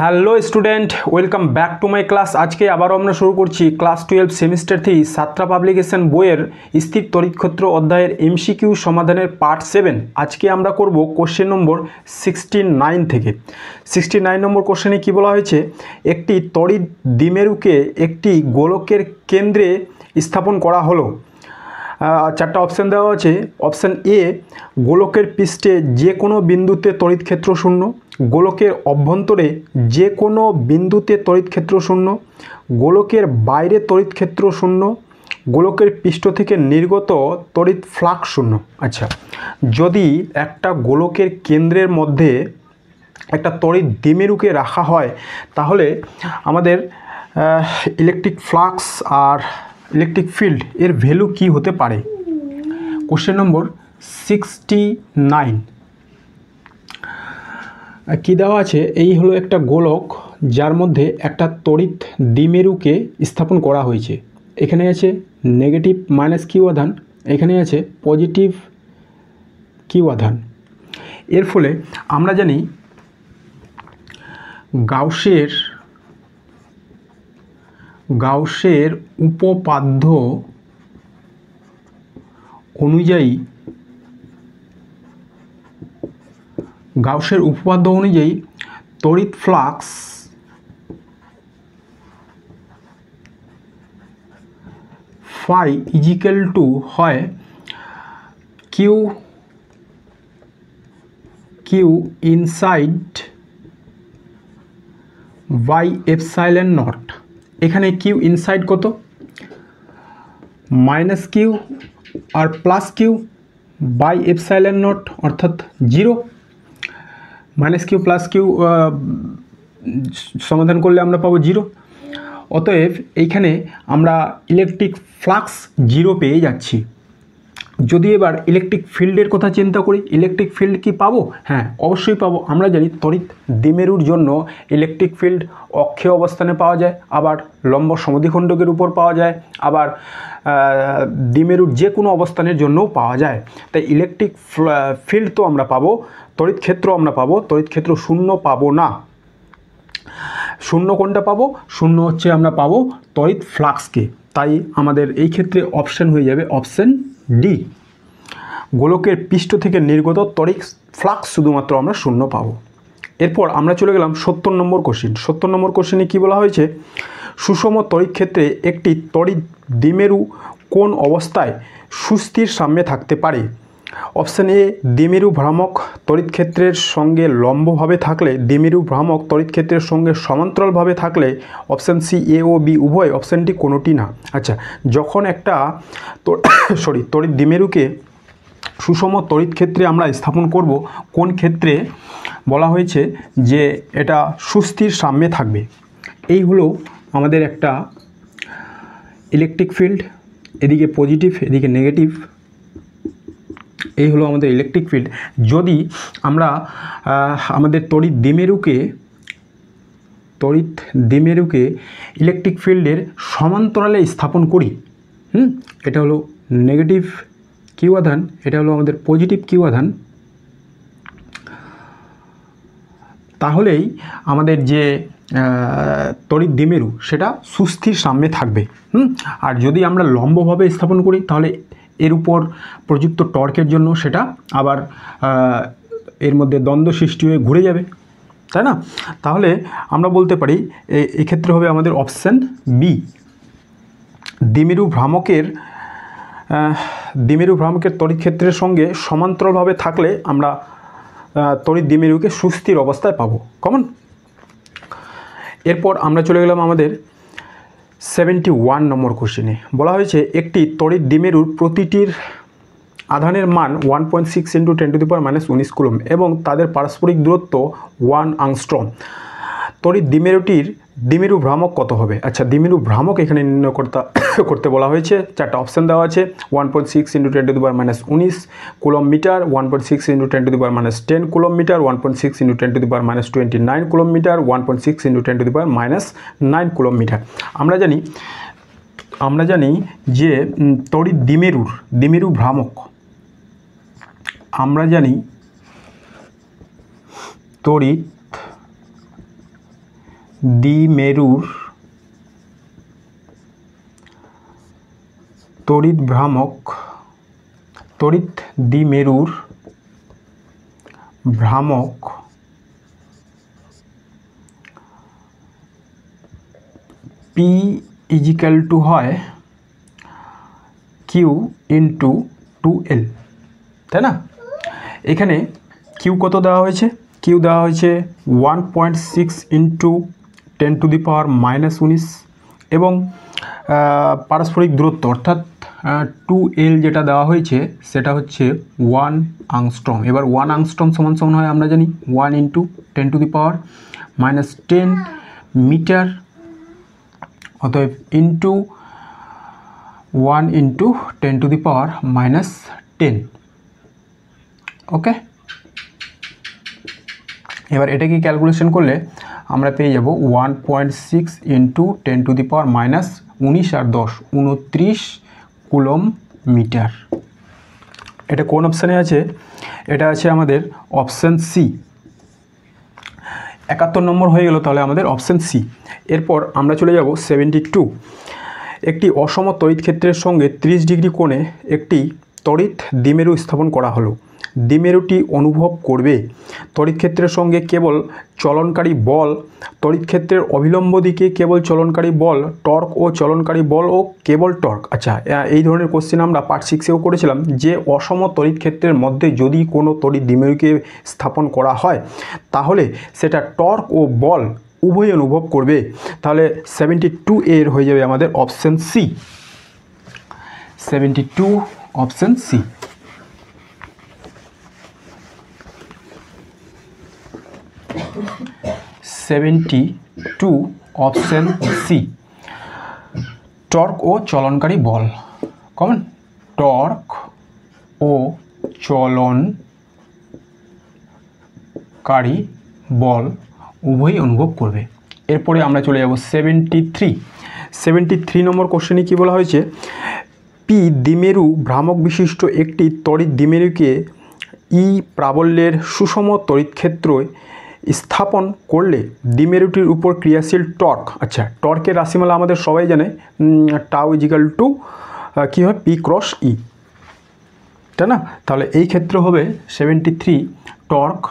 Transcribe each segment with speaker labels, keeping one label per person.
Speaker 1: Hello student, welcome back to my class. আজকে আবারও আমরা শুরু করছি ক্লাস 12 সেমিস্টার 3 সাতরা পাবলিকেশন বইয়ের স্থির তড়িৎক্ষেত্র অধ্যায়ের এমসিকিউ সমাধানের পার্ট 7। আজকে আমরা করব কোশ্চেন নম্বর 69 থেকে। 69 নম্বর কোশ্চেনে কি বলা হয়েছে, একটি তড়িৎ দ্বিমেরুকে একটি গোলকের কেন্দ্রে স্থাপন করা হলো। চারটা অপশান দেওয়া আছে। অপশান এ, গোলকের পৃষ্ঠে যে কোনো বিন্দুতে তড়িৎক্ষেত্র শূন্য, গোলকের অভ্যন্তরে যে কোনো বিন্দুতে তড়িৎক্ষেত্র শূন্য, গোলকের বাইরে তড়িৎক্ষেত্র শূন্য, গোলকের পৃষ্ঠ থেকে নির্গত তড়িৎ ফ্লাক্স শূন্য। আচ্ছা, যদি একটা গোলকের কেন্দ্রের মধ্যে একটা তড়িৎ দ্বিমেরুকে রাখা হয়, তাহলে আমাদের ইলেকট্রিক ফ্লাক্স আর ইলেকট্রিক ফিল্ড এর ভ্যালু কি হতে পারে। কোশ্চেন নম্বর 69 কি দেওয়া আছে, এই হলো একটা গোলক যার মধ্যে একটা তড়িৎ দ্বিমেরুকে স্থাপন করা হয়েছে। এখানে আছে নেগেটিভ মাইনাস কিউ আধান, এখানে আছে পজিটিভ কিউ আধান। এর ফলে আমরা জানি গাউসের উপপাদ্য অনুযায়ী তড়িৎ ফ্লাক্স ফাই ইজিক্যাল টু হয় Q inside by epsilon nought. এখানে কিউ ইনসাইড কত, মাইনাস কিউ আর plus Q by epsilon nought অর্থাৎ 0। মাইনাস কিউ প্লাস কিউ সমাধান করলে আমরা পাবো 0। অতএব এইখানে আমরা ইলেকট্রিক ফ্লাক্স 0 পেয়ে যাচ্ছি। যদি এবার ইলেকট্রিক ফিল্ডের কথা চিন্তা করি, ইলেকট্রিক ফিল্ড কি পাবো? হ্যাঁ, অবশ্যই পাবো। আমরা জানি তড়িৎ দ্বিমেরুর জন্য ইলেকট্রিক ফিল্ড অক্ষীয় অবস্থানে পাওয়া যায়, আবার লম্ব সমদ্বিখণ্ডকের উপর পাওয়া যায়, আবার দ্বিমেরুর যে কোনো অবস্থানের জন্যও পাওয়া যায়। তাই ইলেকট্রিক ফিল্ড তো আমরা পাবো, তড়িৎ ক্ষেত্র আমরা পাবো, তড়িৎ ক্ষেত্র শূন্য পাবো না। শূন্য কোনটা পাবো? শূন্য হচ্ছে আমরা পাবো তড়িৎ ফ্লাক্সকে। তাই আমাদের এই ক্ষেত্রে অপশান হয়ে যাবে অপশান ডি। গোলকের পৃষ্ঠ থেকে নির্গত তড়িৎ ফ্লাক্স শুধুমাত্র আমরা শূন্য পাবো। এরপর আমরা চলে গেলাম 70 নম্বর কোশ্চেন। 70 নম্বর কোশ্চেনে কী বলা হয়েছে, সুষম তড়িৎ ক্ষেত্রে একটি তড়িৎ দ্বিমেরু কোন অবস্থায় সুস্থির সাম্যে থাকতে পারে? অপশান এ, দ্বিমেরু ভ্রামক তড়িৎ ক্ষেত্রের সঙ্গে লম্বভাবে থাকলে, দ্বিমেরু ভ্রামক তড়িৎ ক্ষেত্রের সঙ্গে সমান্তরালভাবে থাকলে। অপশান সি, এ ও বি উভয়, অপশানটি কোনোটি না। আচ্ছা, যখন একটা তড়িৎ দ্বিমেরুকে সুষম তড়িৎ ক্ষেত্রে আমরা স্থাপন করব, কোন ক্ষেত্রে বলা হয়েছে যে এটা সুস্থির সাম্যে থাকবে। এই হলো আমাদের একটা ইলেকট্রিক ফিল্ড, এদিকে পজিটিভ এদিকে নেগেটিভ, এই হলো আমাদের ইলেকট্রিক ফিল্ড। যদি আমরা আমাদের তড়িৎ দ্বিমেরুকে ইলেকট্রিক ফিল্ডের সমান্তরালে স্থাপন করি, এটা হলো নেগেটিভ কিউ আধান, এটা হলো আমাদের পজিটিভ কিউ আধান, তাহলেই আমাদের যে তড়িৎ দ্বিমেরু সেটা সুস্থির সাম্যে থাকবে। আর যদি আমরা লম্বভাবে স্থাপন করি, তাহলে এর উপর প্রযুক্ত টর্কের জন্য সেটা আবার এর মধ্যে দ্বন্দ্ব সৃষ্টি হয়ে ঘুরে যাবে, তাই না? তাহলে আমরা বলতে পারি এক্ষেত্রে হবে আমাদের অপশান বি। দ্বিমেরু ভ্রামকের তড়িৎ ক্ষেত্রের সঙ্গে সমান্তরালভাবে থাকলে আমরা তড়িৎ দ্বিমেরুকে সুস্থির অবস্থায় পাবো। কমন। এরপর আমরা চলে গেলাম আমাদের 71 নম্বর কোশ্চেনে। বলা হয়েছে একটি তড়িৎ দ্বিমেরুর প্রতিটির আধানের মান 1.6 × 10⁻⁻19 কুলম এবং তাদের পারস্পরিক দূরত্ব 1 অ্যাংস্ট্রম। তড়িৎ দ্বিমেরু ভ্রামক কত হবে? আচ্ছা, দ্বিমেরু ভ্রামক এখানে নির্ণয় করতে বলা হয়েছে। চারটা অপশান দেওয়া আছে। 1.6 × 10⁻19 coulomb metre, 1.6 × 10⁻10 coulomb metre, 1.6 × 10⁻29 coulomb metre, 1.6 × 10⁻9 coulomb metre. আমরা জানি যে তড়িৎ দ্বিমেরু ভ্রামক, আমরা জানি তড়িৎ দ্বিমেরুর তড়িৎ দ্বিমেরুর ভ্রামক P ইজিক্যাল টু হয় Q ইন্টু 2L, তাই না? এখানে কিউ কত দেওয়া হয়েছে? কিউ দেওয়া হয়েছে 1.6 ইন্টু 10⁻⁻19 এবং পারস্পরিক দূরত্ব অর্থাৎ 2L যেটা দেওয়া হয়েছে সেটা হচ্ছে 1 আংস্ট্রম। এবার 1 আংস্ট্রম সমান সমান হয় আমরা জানি 1 ইন্টু 10⁻⁻10 মিটার, অতএব ইন্টু 1 ইন্টু 10⁻⁻10। ওকে, এবার এটাকে ক্যালকুলেশন করলে আমরা পেয়ে যাব 1.6 ইন্টু 10⁻⁻19 আর 10 29 কুলম মিটার। এটা কোন অপশানে আছে? এটা আছে আমাদের অপশান সি। 71 নম্বর হয়ে গেল তাহলে আমাদের অপশান সি। এরপর আমরা চলে যাব 72। একটি অসম তড়িৎ ক্ষেত্রের সঙ্গে 30 ডিগ্রি কোণে একটি তড়িৎ দ্বিমেরু স্থাপন করা হলো। দ্বিমেরুটি অনুভব করবে তড়িৎ ক্ষেত্রের সঙ্গে কেবল চলনকারী বল, তড়িৎ ক্ষেত্রের অভিলম্ব দিকে কেবল চলনকারী বল, টর্ক ও চলনকারী বল ও কেবল টর্ক। আচ্ছা, এই ধরনের কোশ্চেন আমরা পার্ট 6-এও করেছিলাম যে অসম তড়িৎ ক্ষেত্রের মধ্যে যদি কোনো তড়িৎ দ্বিমেরুকে স্থাপন করা হয় তাহলে সেটা টর্ক ও বল উভয় অনুভব করবে। তাহলে 72 এর হয়ে যাবে আমাদের option C. 72 option C. Option C, torque ও চলনকারী বল। কমন, টর্ক ও চলনকারী বল উভয়ই অনুভব করবে। এরপরে আমরা চলে যাব 73 নম্বর কোশ্চেনে কি বলা হয়েছে? পি দ্বিমেরু ভ্রামক বিশিষ্ট একটি তড়িৎ দ্বিমেরুকে ই প্রাবল্যের সুষম তড়িৎ ক্ষেত্র স্থাপন করলে দ্বিমেরুটির উপর ক্রিয়াশীল টর্ক। আচ্ছা, টর্কের রাশিমালা আমাদের সবাই জানে, টাউ ইজিক্যাল টু কী হয়? পি ক্রস ই, তাই না? তাহলে এই ক্ষেত্রে হবে 73 টর্ক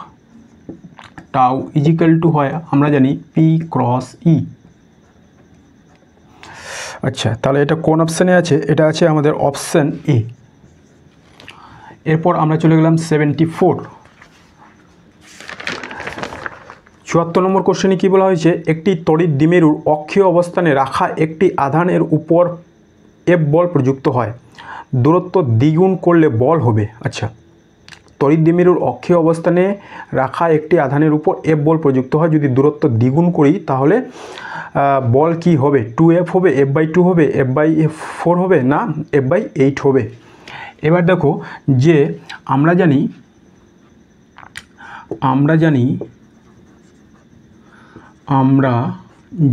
Speaker 1: টাউ ইজিক্যাল টু হয় আমরা জানি পি ক্রস ই। আচ্ছা, তাহলে এটা কোন অপশানে আছে? এটা আছে আমাদের অপশান এ। এরপর আমরা চলে গেলাম 74 নম্বর কোশ্চেনে কী বলা হয়েছে? একটি তড়িৎ দ্বিমেরুর অক্ষীয় অবস্থানে রাখা একটি আধানের উপর এফ বল প্রযুক্ত হয়, দূরত্ব দ্বিগুণ করলে বল হবে। আচ্ছা, তড়িৎ দ্বিমেরুর অক্ষীয় অবস্থানে রাখা একটি আধানের উপর এফ বল প্রযুক্ত হয়, যদি দূরত্ব দ্বিগুণ করি তাহলে বল কি হবে? 2F হবে, F/2 হবে, F/4 হবে, না F/8 হবে। এবার দেখো যে আমরা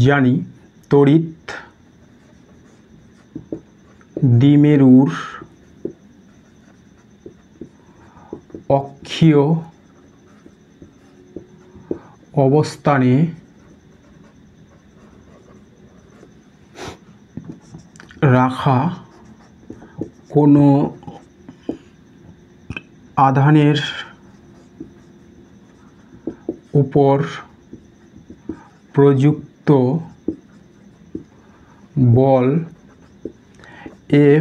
Speaker 1: জানি তড়িৎ দ্বিমেরুর অক্ষীয় অবস্থানে রাখা কোনো আধানের উপর প্রযুক্ত বল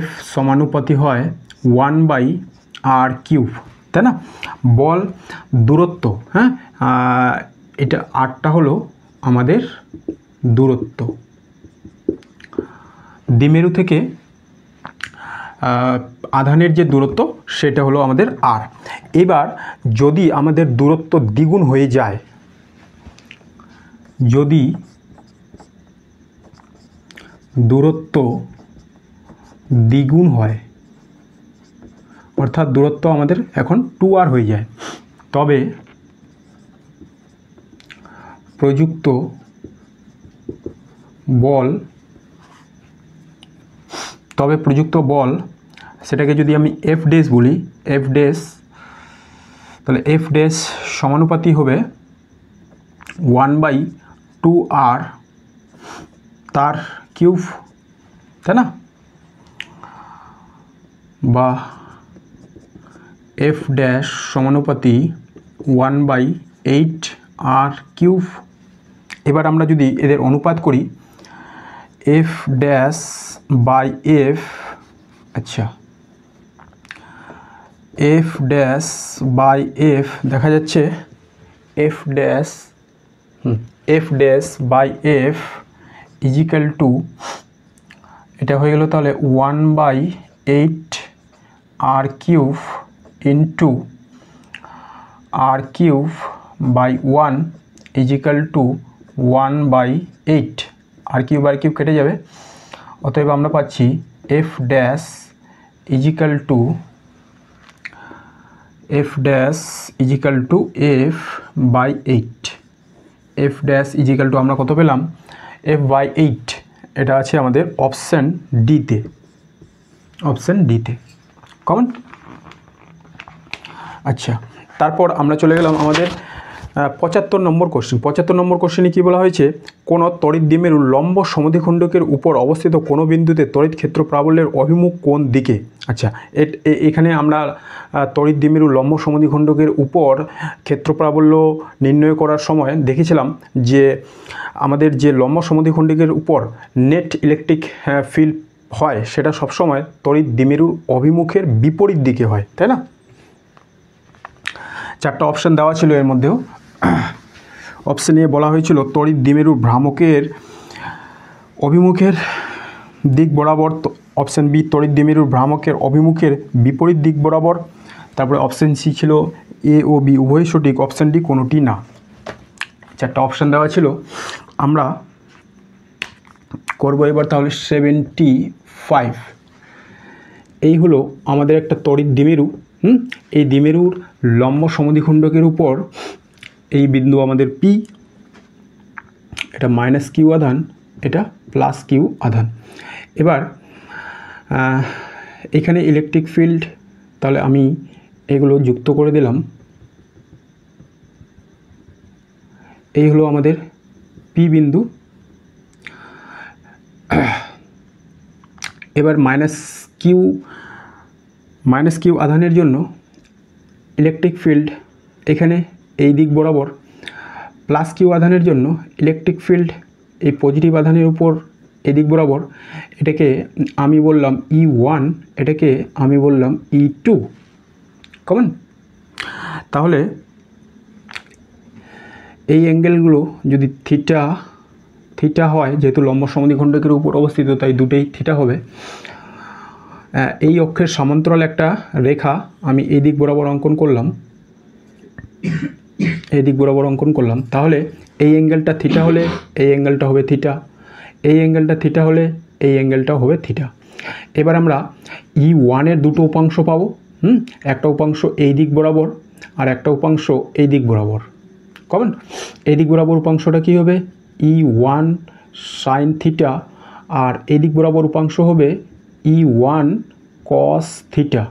Speaker 1: F সমানুপাতি হয় 1/r³, তাই না? বল দূরত্ব, হ্যাঁ, এটা আরটা হলো আমাদের দূরত্ব দ্বিমেরু থেকে আধানের যে দূরত্ব সেটা হলো আমাদের আর। এবার যদি আমাদের দূরত্ব দ্বিগুণ হয়ে যায়, যদি দূরত্ব দ্বিগুণ হয় অর্থাৎ দূরত্ব আমাদের এখন 2r হয়ে যায়, তবে প্রযুক্ত বল সেটাকে যদি আমি F ড্যাশ বলি, F ড্যাশ, তাহলে F ড্যাশ সমানুপাতি হবে 1/r 2r তার কিউব, তাই না, বা f ড্যাশ সমানুপাতি 1/8r³। এবার আমরা যদি এদের অনুপাত করি f ড্যাশ বাই f, আচ্ছা f ড্যাশ বাই f দেখা যাচ্ছে f dash by f is equal to, এটা হয়ে গেল তাহলে 1/8r³ into r³/1 is equal two 1/8, r³ কেটে যাবে, অতএব আমরা পাচ্ছি f dash is equal to f dash is equal to আমরা কত পেলাম, f/8। এটা আছে আমাদের অপশান ডিতে, কমন। আচ্ছা, তারপর আমরা চলে গেলাম আমাদের 75 নম্বর কোশ্চেন। 75 নম্বর কোশ্চেনে কী বলা হয়েছে, কোনো তড়িৎ দ্বিমেরুর লম্ব সমদ্বিখণ্ডকের উপর অবস্থিত কোনো বিন্দুতে তড়িৎ ক্ষেত্র প্রাবল্যের অভিমুখ কোন দিকে। আচ্ছা, এখানে আমরা তড়িৎ দ্বিমেরুর লম্ব সমদ্বিখণ্ডকের উপর ক্ষেত্র প্রাবল্য নির্ণয় করার সময় দেখেছিলাম যে আমাদের যে লম্ব সমদ্বিখণ্ডকের উপর নেট ইলেকট্রিক ফিল্ড হয় সেটা সবসময় তড়িৎ দ্বিমেরুর অভিমুখের বিপরীত দিকে হয়, তাই না। 4টা অপশান দেওয়া ছিল, এর মধ্যেও অপশানে বলা হয়েছিল তড়িৎ দ্বিমেরুর ভ্রামকের অভিমুখের দিক বরাবর, অপশান বি তড়িৎ দ্বিমেরুর ভ্রামকের অভিমুখের বিপরীত দিক বরাবর, তারপরে অপশান সি ছিল এ ও বি উভয় সঠিক, অপশান ডি কোনোটি না। 4টা অপশান দেওয়া ছিল, আমরা করব এবার তাহলে 75। এই হলো আমাদের একটা তড়িৎ দ্বিমেরু। এই দ্বিমেরুর লম্ব সমদ্বিখণ্ডকের উপর এই বিন্দু আমাদের পি, এটা মাইনাস কিউ আধান, এটা প্লাস কিউ আধান। এবার এখানে ইলেকট্রিক ফিল্ড, তাহলে আমি এগুলো যুক্ত করে দিলাম। এই হলো আমাদের পি বিন্দু। এবার মাইনাস কিউ আধানের জন্য ইলেকট্রিক ফিল্ড এখানে এই দিক বরাবর, প্লাস কিউ আধানের জন্য ইলেকট্রিক ফিল্ড এই পজিটিভ আধানের উপর এই দিক বরাবর, এটাকে আমি বললাম E1, এটাকে আমি বললাম E2, কমন। তাহলে এই অ্যাঙ্গেলগুলো যদি থিটা হয়, যেহেতু লম্ব সমদ্বিখণ্ডকের উপর অবস্থিত তাই দুটোই থিটা হবে। এই অক্ষের সমান্তরাল একটা রেখা আমি এই দিক বরাবর অঙ্কন করলাম, তাহলে এই অ্যাঙ্গেলটা থিটা হলে এই অ্যাঙ্গেলটা হবে থিটা, এই অ্যাঙ্গেলটা থিটা হলে এই অ্যাঙ্গেলটাও হবে থিটা। এবার আমরা E1-এর দুটো উপাংশ পাবো, একটা উপাংশ এই দিক বরাবর আর একটা উপাংশ এই দিক বরাবর, কমন। এই দিক বরাবর উপাংশটা কী হবে, E1 সাইন থিটা, আর এই দিক বরাবর উপাংশ হবে E1 কস থিটা।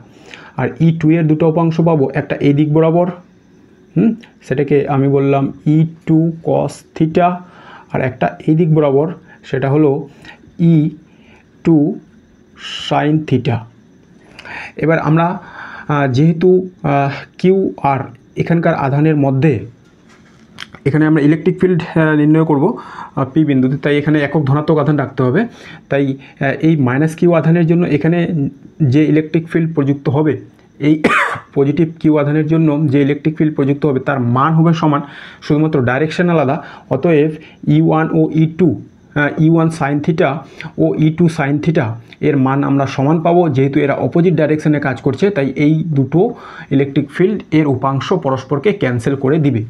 Speaker 1: আর E2-এর দুটো উপাংশ পাবো, একটা এই দিক বরাবর, সেটাকে আমি বললাম E2 কস থিটা, আর একটা এই দিক বরাবর, সেটা হলো E2 সাইন থিটা। এবার আমরা যেহেতু কিউ আর এখানকার আধানের মধ্যে, এখানে আমরা ইলেকট্রিক ফিল্ড নির্ণয় করব পি বিন্দুতে, তাই এখানে একক ধনাত্মক আধান রাখতে হবে। তাই এই মাইনাস কিউ আধানের জন্য এখানে যে ইলেকট্রিক ফিল্ড প্রযুক্ত হবে, এই পজিটিভ কিউ আধানের জন্য যে ইলেকট্রিক ফিল্ড প্রযুক্ত হবে তার মান হবে সমান, শুধুমাত্র ডাইরেকশন আলাদা। অতএব E1 ও E1 সাইন থিটা ও E2 সাইন থিটা এর মান আমরা সমান পাবো, যেহেতু এরা অপোজিট ডাইরেকশনে কাজ করছে, তাই এই দুটো ইলেকট্রিক ফিল্ড এর উপাংশ পরস্পরকে ক্যান্সেল করে দিবে।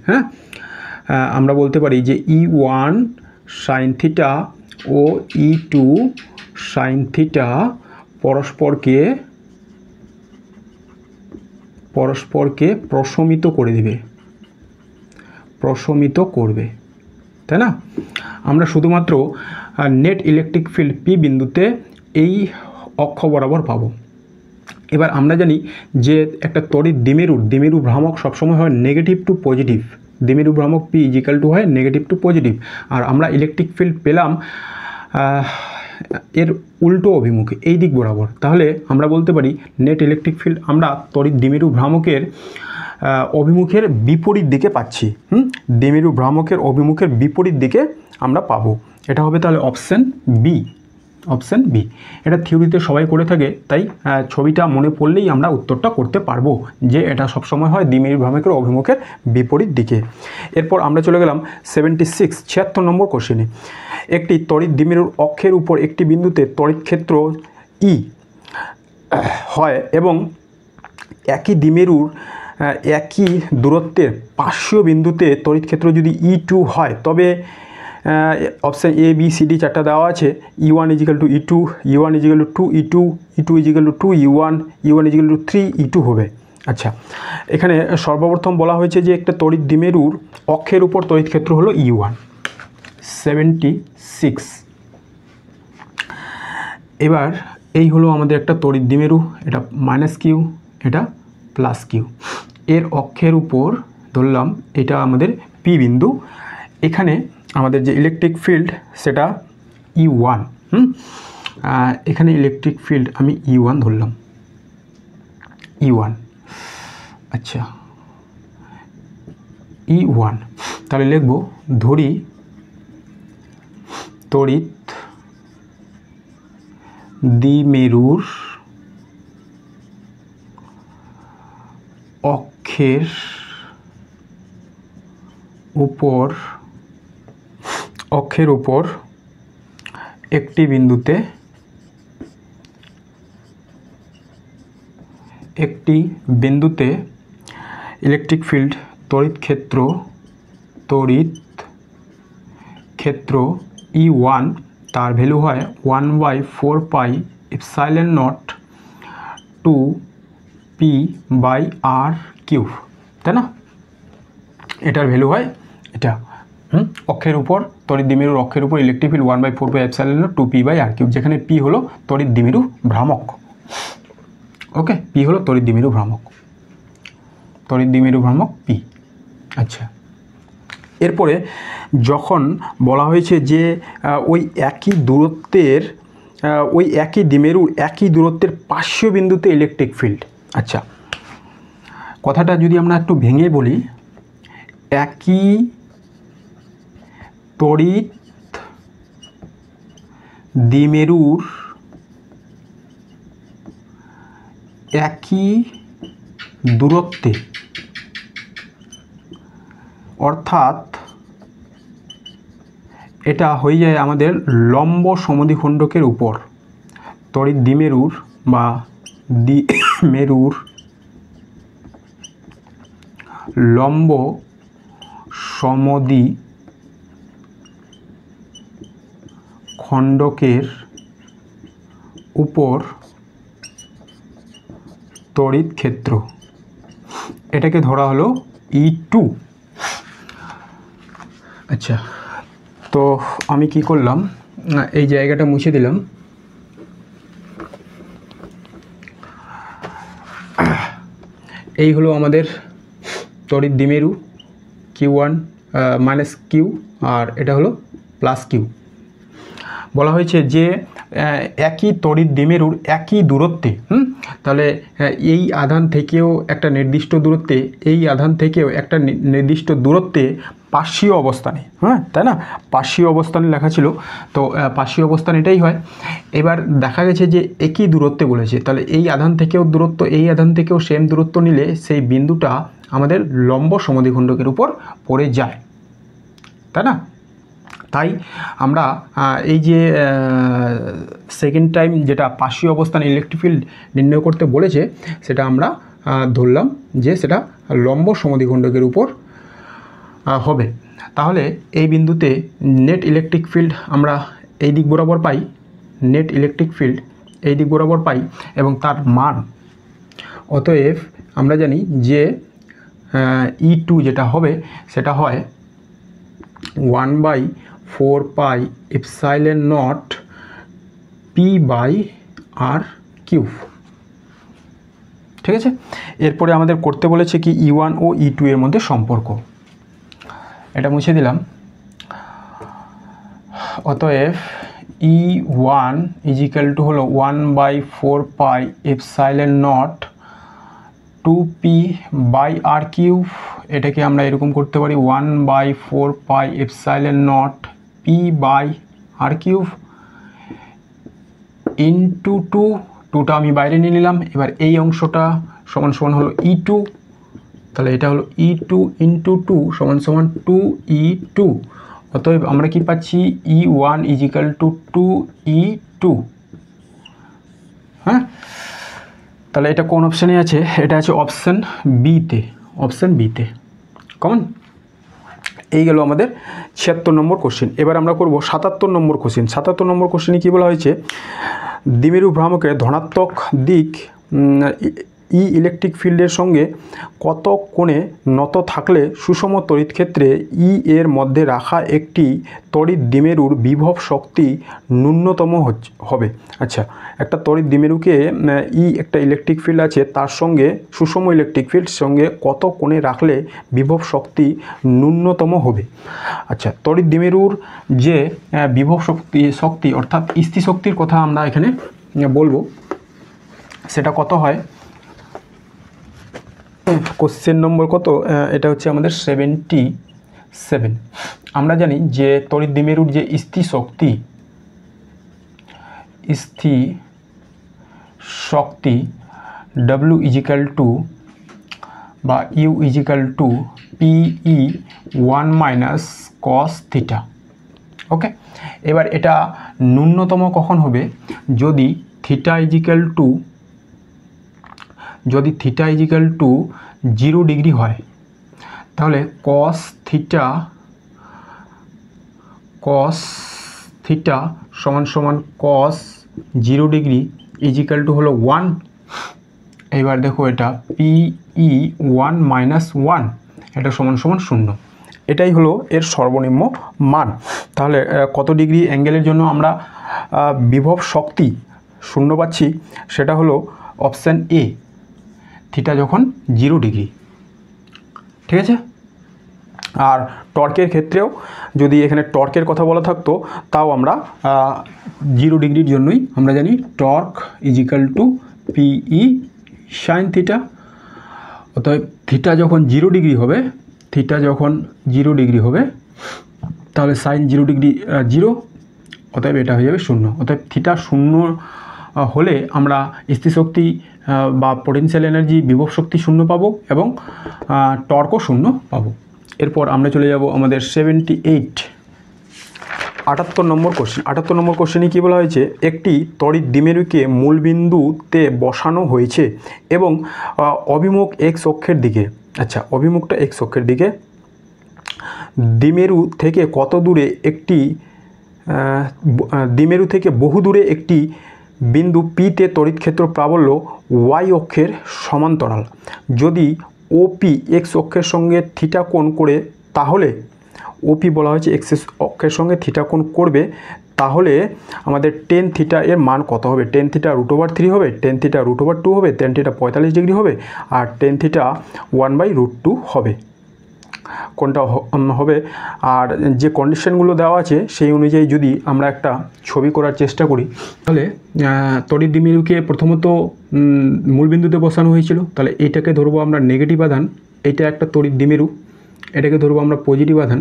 Speaker 1: আমরা বলতে পারি যে E1 সাইন থিটা ও E2 সাইন থিটা পরস্পরকে প্রশমিত করবে, তাই না। আমরা শুধুমাত্র নেট ইলেকট্রিক ফিল্ড পি বিন্দুতে এই অক্ষ বরাবর পাবো। এবার আমরা জানি যে একটা তড়িৎ দ্বিমেরু ভ্রামক সবসময় হয় নেগেটিভ টু পজিটিভ, দ্বিমেরু ভ্রামক পি ইজিক্যাল টু হয় নেগেটিভ টু পজিটিভ। আর আমরা ইলেকট্রিক ফিল্ড পেলাম এর উল্টো অভিমুখে, এই দিক বরাবর। তাহলে আমরা বলতে পারি নেট ইলেকট্রিক ফিল্ড আমরা তড়িৎ দ্বিমেরু ভ্রামকের অভিমুখের বিপরীত দিকে পাচ্ছি। দ্বিমেরু ভ্রামকের অভিমুখের বিপরীত দিকে আমরা পাবো। এটা হবে তাহলে অপশান বি, অপশান বি। এটা থিওরিতে সবাই করে থাকে, তাই ছবিটা মনে পড়লেই আমরা উত্তরটা করতে পারবো যে এটা সবসময় হয় দ্বিমেরু ভ্রামকের অভিমুখের বিপরীত দিকে। এরপর আমরা চলে গেলাম 76 নম্বর কোশ্চেনে। একটি তড়িৎ দ্বিমেরুর অক্ষের উপর একটি বিন্দুতে তড়িৎ ক্ষেত্র ই হয় এবং একই দ্বিমেরুর একই দূরত্বের পার্শ্বীয় বিন্দুতে তড়িৎ ক্ষেত্র যদি E2 হয়, তবে option A B C D চারটা দেওয়া আছে। E1 is equal to E2, E1 is equal to 2 E2, E2 is equal to 2 E1, E1 is equal to 3 E2 হবে। আচ্ছা, এখানে সর্বপ্রথম বলা হয়েছে যে একটা তড়িৎ দ্বিমেরুর অক্ষের উপর তড়িৎ ক্ষেত্র হলো E1। 76। এবার এই হলো আমাদের একটা তড়িৎ দ্বিমেরু, এটা মাইনাস কিউ, এটা প্লাস কিউ। এর অক্ষের উপর ধরলাম এটা আমাদের পি বিন্দু। এখানে আমাদের যে ইলেকট্রিক ফিল্ড সেটা E1। এখানে ইলেকট্রিক ফিল্ড আমি E1 ধরলাম, E1। আচ্ছা, E1 তাহলে লিখব ধরি তড়িৎ দ্বিমেরুর অক্ষের উপর একটি বিন্দুতে ইলেকট্রিক ফিল্ড তড়িৎ ক্ষেত্র E1 তার ভ্যালু হয় 1/4 pi epsilon not 2 p/r cube, তাই না? এটার ভ্যালু হয় এটা। অক্ষের উপর তড়িৎ দ্বিমেরুর অক্ষের উপর electric field 1/4 pi epsilon not 2 p/r cube, যেখানে p হলো তড়িৎ দ্বিমেরু ভ্রামক। ওকে, p হলো তড়িৎ দ্বিমেরু ভ্রামক p। আচ্ছা, এরপরে যখন বলা হয়েছে যে ওই একই দূরত্বের ওই একই দ্বিমেরুর একই দূরত্বের পার্শ্বীয় বিন্দুতে ইলেকট্রিক ফিল্ড। আচ্ছা, কথাটা যদি আমরা একটু ভেঙে বলি, একই তড়িৎ দ্বিমেরুর একই দূরত্বে, অর্থাৎ এটা হয়ে যায় আমাদের লম্ব সমদ্বিখণ্ডকের উপর। তড়িৎ দ্বিমেরুর বা দ্বিমেরুর লম্ব সমদ্বিখণ্ডকের উপর তড়িৎ ক্ষেত্র, এটাকে ধরা হলো E2। আচ্ছা, তো আমি কি করলাম, এই জায়গাটা মুছে দিলাম। এই হলো আমাদের তড়িৎ দ্বিমেরু Q1 মাইনাস কিউ, আর এটা হলো প্লাস কিউ। বলা হয়েছে যে একই তড়িৎ দ্বিমেরুর একই দূরত্বে, তাহলে এই আধান থেকেও একটা নির্দিষ্ট দূরত্বে, এই আধান থেকেও একটা নির্দিষ্ট দূরত্বে পার্শ্বীয় অবস্থানে, তাই না? পার্শ্বীয় অবস্থানে লেখা ছিল, তো পার্শ্বীয় অবস্থান এটাই হয়। এবার দেখা গেছে যে একই দূরত্বে বলেছে, তাহলে এই আধান থেকেও দূরত্ব, এই আধান থেকেও সেম দূরত্ব নিলে সেই বিন্দুটা আমাদের লম্ব সমদ্বিখণ্ডকের উপর পড়ে যায়, তাই না? তাই আমরা এই যে সেকেন্ড টাইম যেটা পার্শ্বীয় অবস্থানে ইলেকট্রিক ফিল্ড নির্ণয় করতে বলেছে, সেটা আমরা ধরলাম যে সেটা লম্ব সমদ্বিখণ্ডকের উপর হবে। তাহলে এই বিন্দুতে নেট ইলেকট্রিক ফিল্ড আমরা এই দিক বরাবর পাই, নেট ইলেকট্রিক ফিল্ড এই দিক বরাবর পাই, এবং তার মান, অতএব আমরা জানি যে E2 যেটা হবে সেটা হয় 1/4 pi epsilon not p/r cube. ঠিক আছে, এরপরে আমাদের করতে বলেছে কি E1 ও E2 এর মধ্যে সম্পর্ক। এটা মুছে দিলাম। অতএব E1 ইজিক্যাল টু হলো 1/4 pi epsilon nought 2p by R cube. এটাকে আমরা এরকম করতে পারি 1/4 pi epsilon nought p by R cube into 2টা আমি বাইরে নিয়ে নিলাম। এবার এই অংশটা সমান সমান হলো E2, তাহলে এটা হলো E2 ইন্টু 2 সমান সমান 2E2। অতএব আমরা কি পাচ্ছি E1 ইজিক্যাল টু 2E2। হ্যাঁ, তাহলে এটা কোন অপশানে আছে? এটা আছে অপশান বিতে, অপশান বিতে কমন। এই গেল আমাদের 76 নম্বর কোশ্চেন। এবার আমরা করব 77 নম্বর কোশ্চেন। 77 নম্বর কোশ্চেনে কী বলা হয়েছে, দ্বিমেরু ভ্রামকের ধনাত্মক দিক ই ইলেকট্রিক ফিল্ডের সঙ্গে কত কোণে নত থাকলে সুষম তড়িৎ ক্ষেত্রে ই এর মধ্যে রাখা একটি তড়িৎ দ্বিমেরুর বিভব শক্তি ন্যূনতম হবে। আচ্ছা, একটা তড়িৎ দ্বিমেরুকে ই একটা ইলেকট্রিক ফিল্ড আছে, তার সঙ্গে সুষম ইলেকট্রিক ফিল্ড সঙ্গে কত কোণে রাখলে বিভব শক্তি ন্যূনতম হবে। আচ্ছা, তড়িৎ দ্বিমেরুর যে বিভব শক্তি অর্থাৎ স্থিতিশক্তির কথা আমরা এখানে বলবো, সেটা কত হয়। কোশ্চেন নম্বর কত? এটা হচ্ছে আমাদের 77। আমরা জানি যে তড়িৎ দ্বিমেরুর যে স্থিতিশক্তি W ইজিক্যাল টু বা U is equal to PE 1 minus cos theta. Okay, এবার এটা ন্যূনতম কখন হবে? যদি থিটা ইজিক্যাল টু 0 ডিগ্রি হয়, তাহলে কস থিটা সমান সমান কস 0 ডিগ্রি ইজিক্যাল টু হলো 1। এবার দেখো এটা PE 1 মাইনাস 1, এটা সমান সমান 0। এটাই হলো এর সর্বনিম্ন মান। তাহলে কত ডিগ্রি অ্যাঙ্গেলের জন্য আমরা বিভব শক্তি 0 পাচ্ছি? সেটা হলো অপশান এ, থিটা যখন 0 ডিগ্রি। ঠিক আছে। আর টর্কের ক্ষেত্রেও যদি এখানে টর্কের কথা বলা থাকতো, তাও আমরা 0 ডিগ্রির জন্যই আমরা জানি torque is equal to PE sine theta. অতএব থিটা যখন 0 ডিগ্রি হবে, তাহলে সাইন 0 ডিগ্রি 0, অতএব এটা হয়ে যাবে 0। অতএব থিটা 0 হলে আমরা স্থিতিশক্তি বা পোটেনশিয়াল এনার্জি বিভব শক্তি 0 পাবো এবং টর্কও 0 পাবো। এরপর আমরা চলে যাব আমাদের 78 নম্বর কোশ্চেন। 78 নম্বর কোশ্চেনে কী বলা হয়েছে, একটি তড়িৎ দ্বিমেরুকে মূলবিন্দুতে বসানো হয়েছে এবং অভিমুখ এক্স অক্ষের দিকে। আচ্ছা, অভিমুখটা এক্স অক্ষের দিকে। দ্বিমেরু থেকে কত দূরে একটি দ্বিমেরু থেকে বহু দূরে একটি বিন্দু পিতে তড়িৎ ক্ষেত্র প্রাবল্য ওয়াই অক্ষের সমান্তরাল। যদি ওপি এক্স অক্ষের সঙ্গে থিটা কোণ করে, তাহলে ওপি বলা হয়েছে এক্স অক্ষের সঙ্গে থিটা কোণ করবে, তাহলে আমাদের টেন থিটা এর মান কত হবে? টেন থিটা √3 হবে, টেন থিটা √2 হবে, টেন থিটা 45 ডিগ্রি হবে, আর টেন থিটা 1/√2 হবে। কোনটা হবে? আর যে কন্ডিশনগুলো দেওয়া আছে সেই অনুযায়ী যদি আমরা একটা ছবি করার চেষ্টা করি, তাহলে তড়িৎ দ্বিমেরুকে প্রথমত মূলবিন্দুতে বসানো হয়েছিল, তাহলে এইটাকে ধরবো আমরা নেগেটিভ আধান। এটা একটা তড়িৎ দ্বিমেরু, এটাকে ধরবো আমরা পজিটিভ আধান।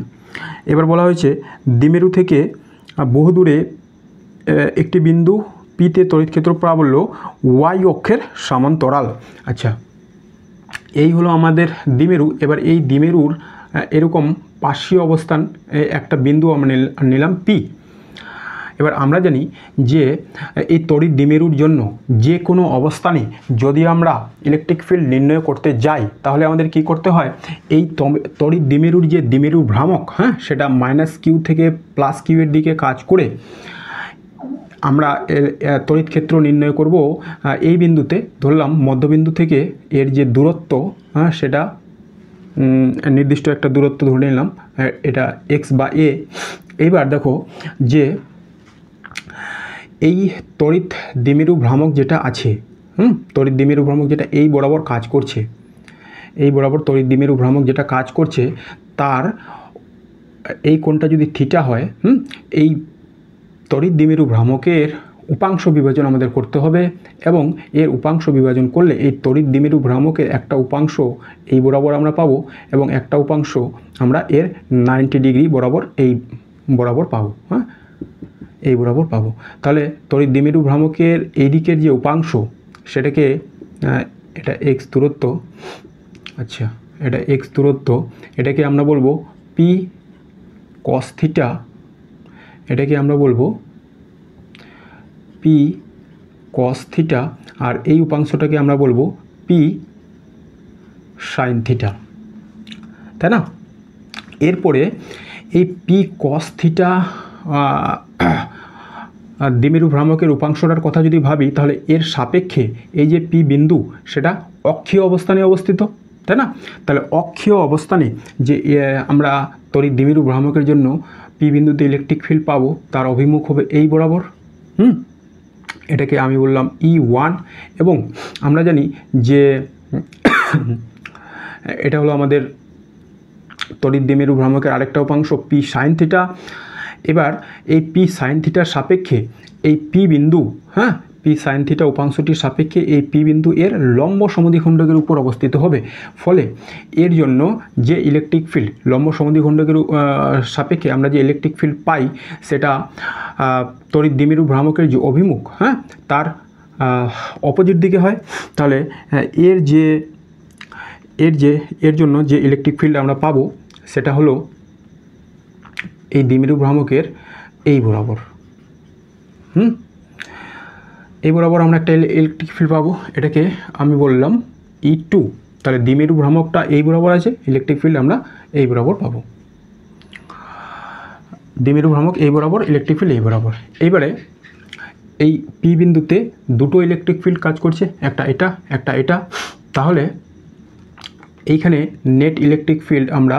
Speaker 1: এবার বলা হয়েছে দ্বিমেরু থেকে বহু দূরে একটি বিন্দু পিতে তড়িৎ ক্ষেত্র প্রাবল্য ওয়াই অক্ষের সমান্তরাল। আচ্ছা, এই হলো আমাদের দ্বিমেরু। এবার এই দ্বিমেরুর এরকম পার্শ্বীয় অবস্থান একটা বিন্দু আমরা নিলাম পি। এবার আমরা জানি যে এই তড়িৎ দ্বিমেরুর জন্য যে কোনো অবস্থানে যদি আমরা ইলেকট্রিক ফিল্ড নির্ণয় করতে যাই, তাহলে আমাদের কি করতে হয়? এই তড়িৎ দ্বিমেরুর যে দ্বিমেরু ভ্রামক, হ্যাঁ, সেটা -Q থেকে +Q এর দিকে কাজ করে আমরা তড়িৎ ক্ষেত্র নির্ণয় করব এই বিন্দুতে। ধরলাম মধ্যবিন্দু থেকে এর যে দূরত্ব, হ্যাঁ, সেটা নির্দিষ্ট একটা দূরত্ব ধরে নিলাম, এটা x বা a। এইবার দেখো যে এই তড়িৎ দ্বিমেরু ভ্রামক যেটা আছে, তড়িৎ দ্বিমেরু ভ্রামক যেটা এই বরাবর কাজ করছে, এই বরাবর তড়িৎ দ্বিমেরু ভ্রামক যেটা কাজ করছে, তার এই কোণটা যদি থিটা হয়, এই তড়িৎ দ্বিমেরু ভ্রামকের উপাংশ বিভাজন আমাদের করতে হবে, এবং এর উপাংশ বিভাজন করলে এই তড়িৎ দ্বিমেরু ভ্রামকের একটা উপাংশ এই বরাবর আমরা পাবো, এবং একটা উপাংশ আমরা এর 90 ডিগ্রি বরাবর এই বরাবর পাবো। হ্যাঁ, এই বরাবর পাবো। তাহলে তড়িৎ দ্বিমেরু ভ্রামকের এই দিকের যে উপাংশ সেটাকে, এটা এক্স দূরত্ব, আচ্ছা এটা এক্স দূরত্ব, এটাকে আমরা বলবো পি কস থিটা, এটাকে আমরা বলবো পি কস থিটা, আর এই উপাংশটাকে আমরা বলবো পি সাইন থিটা, তাই না? এরপরে এই পি কস থিটা দ্বিমেরু ভ্রামকের উপাংশটার কথা যদি ভাবি, তাহলে এর সাপেক্ষে এই যে পি বিন্দু সেটা অক্ষীয় অবস্থানে অবস্থিত, তাই না? তাহলে অক্ষীয় অবস্থানে যে আমরা তড়িৎ দ্বিমেরু ভ্রামকের জন্য পি বিন্দুতে ইলেকট্রিক ফিল্ড পাবো, তার অভিমুখ হবে এই বরাবর। এটাকে আমি বললাম E1, এবং আমরা জানি যে এটা হলো আমাদের তড়িৎ দ্বিমেরু ভ্রামকের আরেকটা উপাংশ পি সাইন থিটা। এবার এই পি সাইন থিটার সাপেক্ষে এই পি বিন্দু, হ্যাঁ, পি সাইন থিটা উপাংশটির সাপেক্ষে এই পি বিন্দু এর লম্ব সমদ্বিখণ্ডকের উপর অবস্থিত হবে। ফলে এর জন্য যে ইলেকট্রিক ফিল্ড লম্ব সমদ্বিখণ্ডকের সাপেক্ষে আমরা যে ইলেকট্রিক ফিল্ড পাই, সেটা তড়িৎ দ্বিমেরু ভ্রামকের যে অভিমুখ, হ্যাঁ, তার অপোজিট দিকে হয়। তাহলে এর জন্য যে ইলেকট্রিক ফিল্ড আমরা পাবো সেটা হলো এই দ্বিমেরু ভ্রামকের এই বরাবর। এই বরাবর আমরা একটা ইলেকট্রিক ফিল্ড পাবো, এটাকে আমি বললাম E2। তাহলে দ্বিমেরু ভ্রামকটা এই বরাবর আছে, ইলেকট্রিক ফিল্ড আমরা এই বরাবর পাবো। দ্বিমেরু ভ্রামক এই বরাবর, ইলেকট্রিক ফিল্ড এই বরাবর। এইবারে এই পি বিন্দুতে দুটো ইলেকট্রিক ফিল্ড কাজ করছে, একটা এটা একটা এটা। তাহলে এইখানে নেট ইলেকট্রিক ফিল্ড আমরা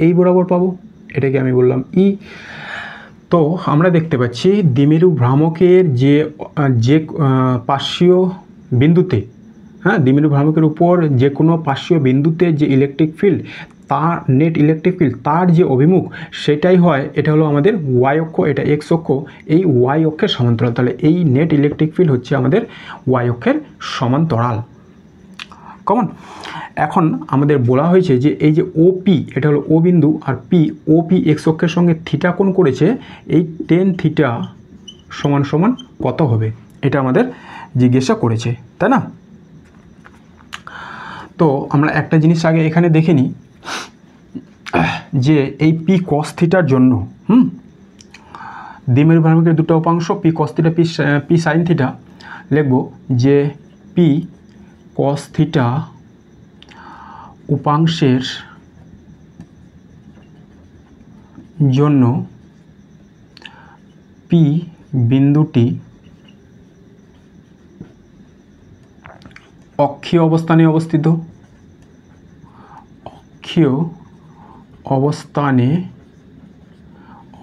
Speaker 1: এই বরাবর পাবো, এটাকে আমি বললাম ই। তো আমরা দেখতে পাচ্ছি দ্বিমেরু ভ্রামকের যে পার্শ্বীয় বিন্দুতে, হ্যাঁ, দ্বিমেরু ভ্রামকের উপর যে কোনো পার্শ্বীয় বিন্দুতে যে ইলেকট্রিক ফিল্ড, তার নেট ইলেকট্রিক ফিল্ড, তার যে অভিমুখ সেটাই হয়, এটা হলো আমাদের ওয়াই অক্ষ, এটা এক্স অক্ষ, এই ওয়াই অক্ষের সমান্তরাল। তাহলে এই নেট ইলেকট্রিক ফিল্ড হচ্ছে আমাদের ওয়াই অক্ষের সমান্তরাল। কমন। এখন আমাদের বলা হয়েছে যে এই যে ওপি, এটা হলো ও বিন্দু, আর পি, ওপি এক্স অক্ষের সঙ্গে থিটা কোণ করেছে, এই টেন থিটা সমান সমান কত হবে, এটা আমাদের জিজ্ঞাসা করেছে, তাই না? তো আমরা একটা জিনিস আগে এখানে দেখে নিই, যে এই পি কস থিটার জন্য দ্বিমেরু ভ্রামকের দুটো উপাংশ P cos theta, P sine theta, লিখব যে পি কস থিটা উপাংশের জন্য পি বিন্দুটি অক্ষীয় অবস্থানে অবস্থিত, অক্ষীয় অবস্থানে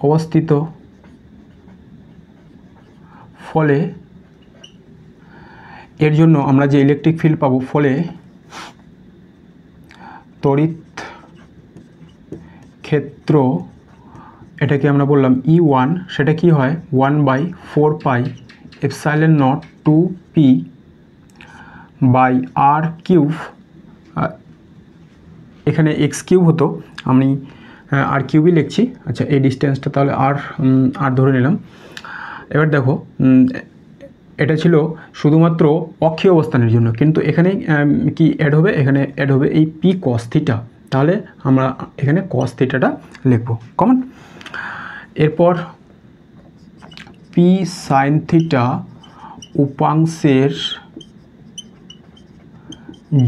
Speaker 1: অবস্থিত। ফলে এর জন্য আমরা যে ইলেকট্রিক ফিল্ড পাবো, ফলে তড়িৎ ক্ষেত্র, এটাকে আমরা বললাম E1, সেটা কি হয় 1/4 epsilon nought 2p by R cube, এখানে এক্স কিউব হতো, আমি আর কিউবই লিখছি। আচ্ছা, এই ডিস্টেন্সটা তাহলে আর ধরে নিলাম। এবার দেখো, এটা ছিল শুধুমাত্র অক্ষীয় অবস্থানের জন্য, কিন্তু এখানে কি অ্যাড হবে, এখানে অ্যাড হবে এই পি কস থিটা। তাহলে আমরা এখানে কস থিটাটা লিখব, কমন। এরপর পি সাইন থিটা উপাংশের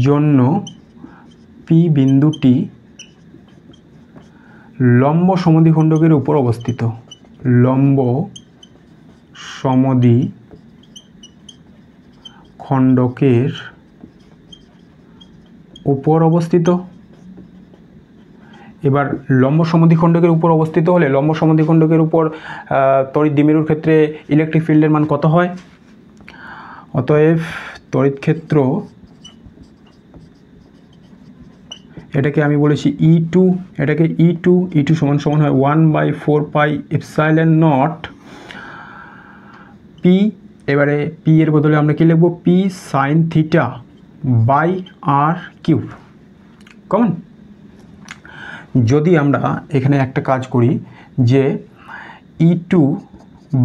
Speaker 1: জন্য পি বিন্দুটি লম্ব সমদ্বিখণ্ডকের উপর অবস্থিত, লম্ব সমদ্বিখণ্ডকের উপর অবস্থিত। এবার লম্ব সমদ্বিখণ্ডকের উপর অবস্থিত হলে লম্ব সমদ্বিখণ্ডকের উপর তড়িৎ দ্বিমেরুর ক্ষেত্রে ইলেকট্রিক ফিল্ডের মান কত হয়? অতএব তড়িৎ ক্ষেত্র এটাকে আমি বলেছি E2, এটাকে E2 সমান সমান হয় 1/4 পাই এপসাইলন নট পি। এবারে পি এর বদলে আমরা কি লিখব, P sine theta by R cube. Common. যদি আমরা এখানে একটা কাজ করি যে E2